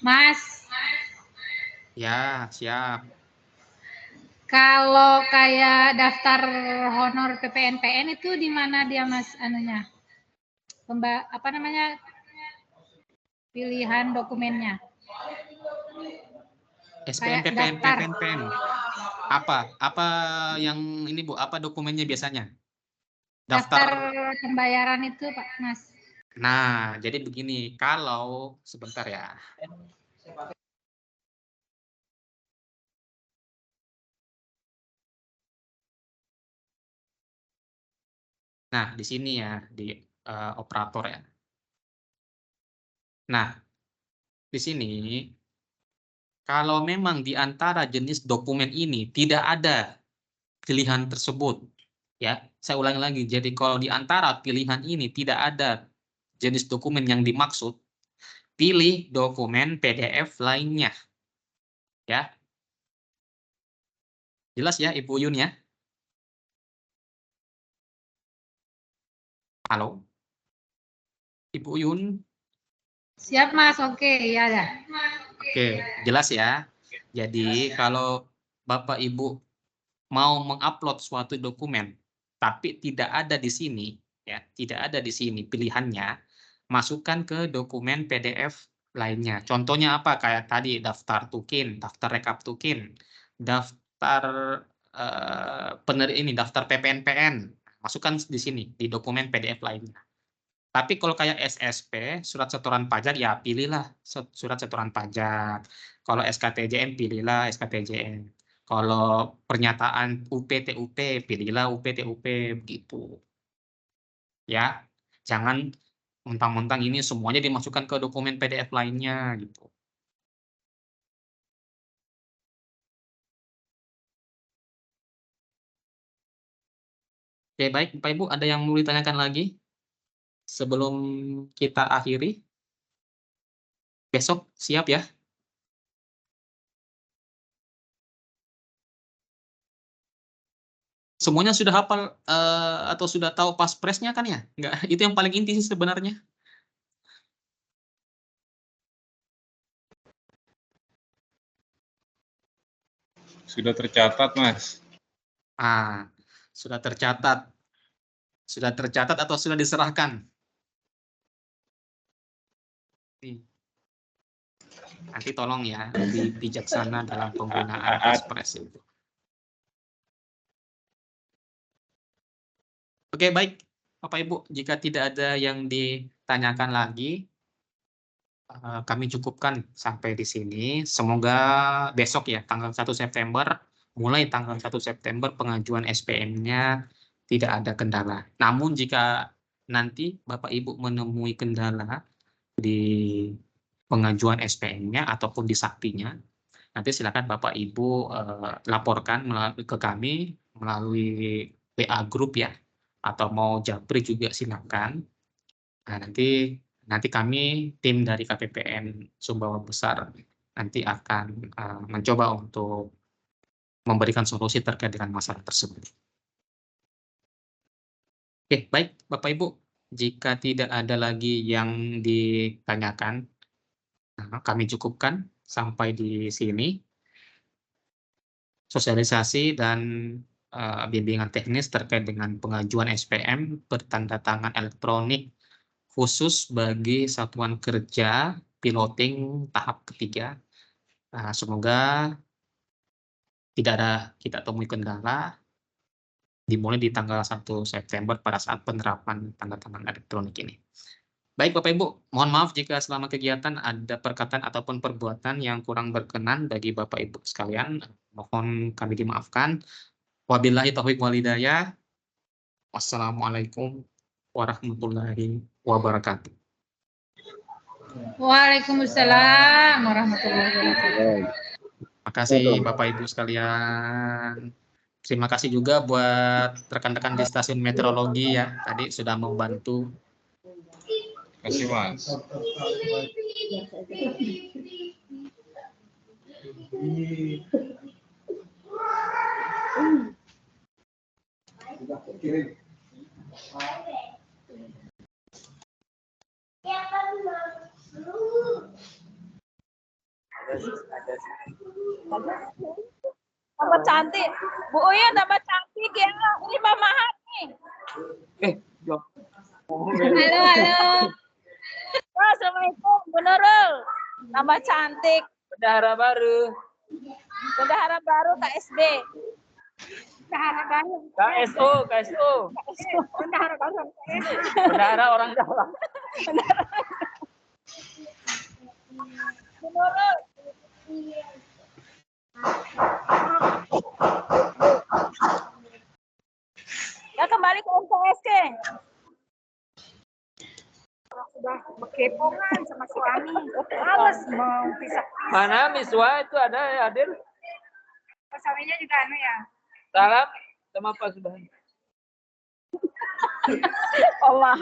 Mas, Ya, siap. kalau kayak daftar honor PPNPN itu di mana dia Mas anunya? Apa namanya? Pilihan dokumennya. SPM, Kayak PPN, daftar. PPN. Apa yang ini Bu? Apa dokumennya biasanya? Daftar pembayaran itu Pak Mas. Nah, jadi begini, kalau sebentar ya. Nah, di sini ya, di operator ya. Nah, di sini kalau memang di antara jenis dokumen ini tidak ada pilihan tersebut, ya, saya ulangi lagi. Jadi kalau di antara pilihan ini tidak ada jenis dokumen yang dimaksud, pilih dokumen PDF lainnya, ya. Jelas ya, Ibu Yun ya? Halo, Ibu Yun. Siap Mas, oke, ya ya. Oke, jelas ya. Jadi kalau Bapak Ibu mau mengupload suatu dokumen, tapi tidak ada di sini, ya, tidak ada di sini pilihannya, masukkan ke dokumen PDF lainnya. Contohnya apa? Kayak tadi daftar tukin, daftar rekap tukin, daftar daftar PPNPN, masukkan di sini di dokumen PDF lainnya. Tapi kalau kayak SSP, surat setoran pajak, ya pilihlah surat setoran pajak. Kalau SKTJN, pilihlah SKTJN. Kalau pernyataan UP-TUP, pilihlah UP-TUP, begitu. Ya, jangan mentang-mentang ini semuanya dimasukkan ke dokumen PDF lainnya, gitu. Oke, baik, Bapak Ibu, ada yang mau ditanyakan lagi? Sebelum kita akhiri, besok siap ya? Semuanya sudah hafal atau sudah tahu paspresnya kan ya? Enggak, itu yang paling inti sih sebenarnya. Sudah tercatat, Mas. Sudah tercatat. Sudah tercatat atau sudah diserahkan? Nanti tolong ya, lebih bijaksana dalam penggunaan paspres itu. Oke, baik. Bapak Ibu, jika tidak ada yang ditanyakan lagi, kami cukupkan sampai di sini. Semoga besok ya, tanggal 1 September, mulai tanggal 1 September pengajuan SPM-nya tidak ada kendala. Namun jika nanti Bapak Ibu menemui kendala di pengajuan SPM-nya ataupun di saktinya, nanti silakan Bapak Ibu laporkan ke kami melalui WA Group ya, atau mau japri juga silakan. Nah, nanti kami tim dari KPPN Sumbawa Besar nanti akan mencoba untuk memberikan solusi terkait dengan masalah tersebut. Oke, baik Bapak Ibu, jika tidak ada lagi yang ditanyakan, kami cukupkan sampai di sini. Sosialisasi dan bimbingan teknis terkait dengan pengajuan SPM bertanda tangan elektronik khusus bagi satuan kerja piloting tahap ketiga. Semoga tidak ada kita temui kendala, dimulai di tanggal 1 September pada saat penerapan tanda tangan elektronik ini. Baik Bapak Ibu, mohon maaf jika selama kegiatan ada perkataan ataupun perbuatan yang kurang berkenan bagi Bapak Ibu sekalian. Mohon kami dimaafkan. Wabillahi taufiq wal hidayah. Wassalamualaikum warahmatullahi wabarakatuh. Waalaikumsalam warahmatullahi wabarakatuh. Terima kasih Bapak Ibu sekalian. Terima kasih juga buat rekan-rekan di stasiun meteorologi ya, tadi sudah membantu. Kasih Mas. Tambah cantik. Bu Uya tambah cantik ya. Ini Mama Hani. Halo, halo. Assalamualaikum, Bu Nurul. Tambah cantik. Bendahara baru. Bendahara baru KSB. Bendahara baru. KSO. Bendahara baru. Bendahara orang dalam. Bu Nurul. Ya kembali ke MTSK. Sudah berkepongan sama suami. Males mau pisah. Mana Miswa itu ada ya hadir? Suaminya juga anu ya. Salam sama Pak Subhan. Allah.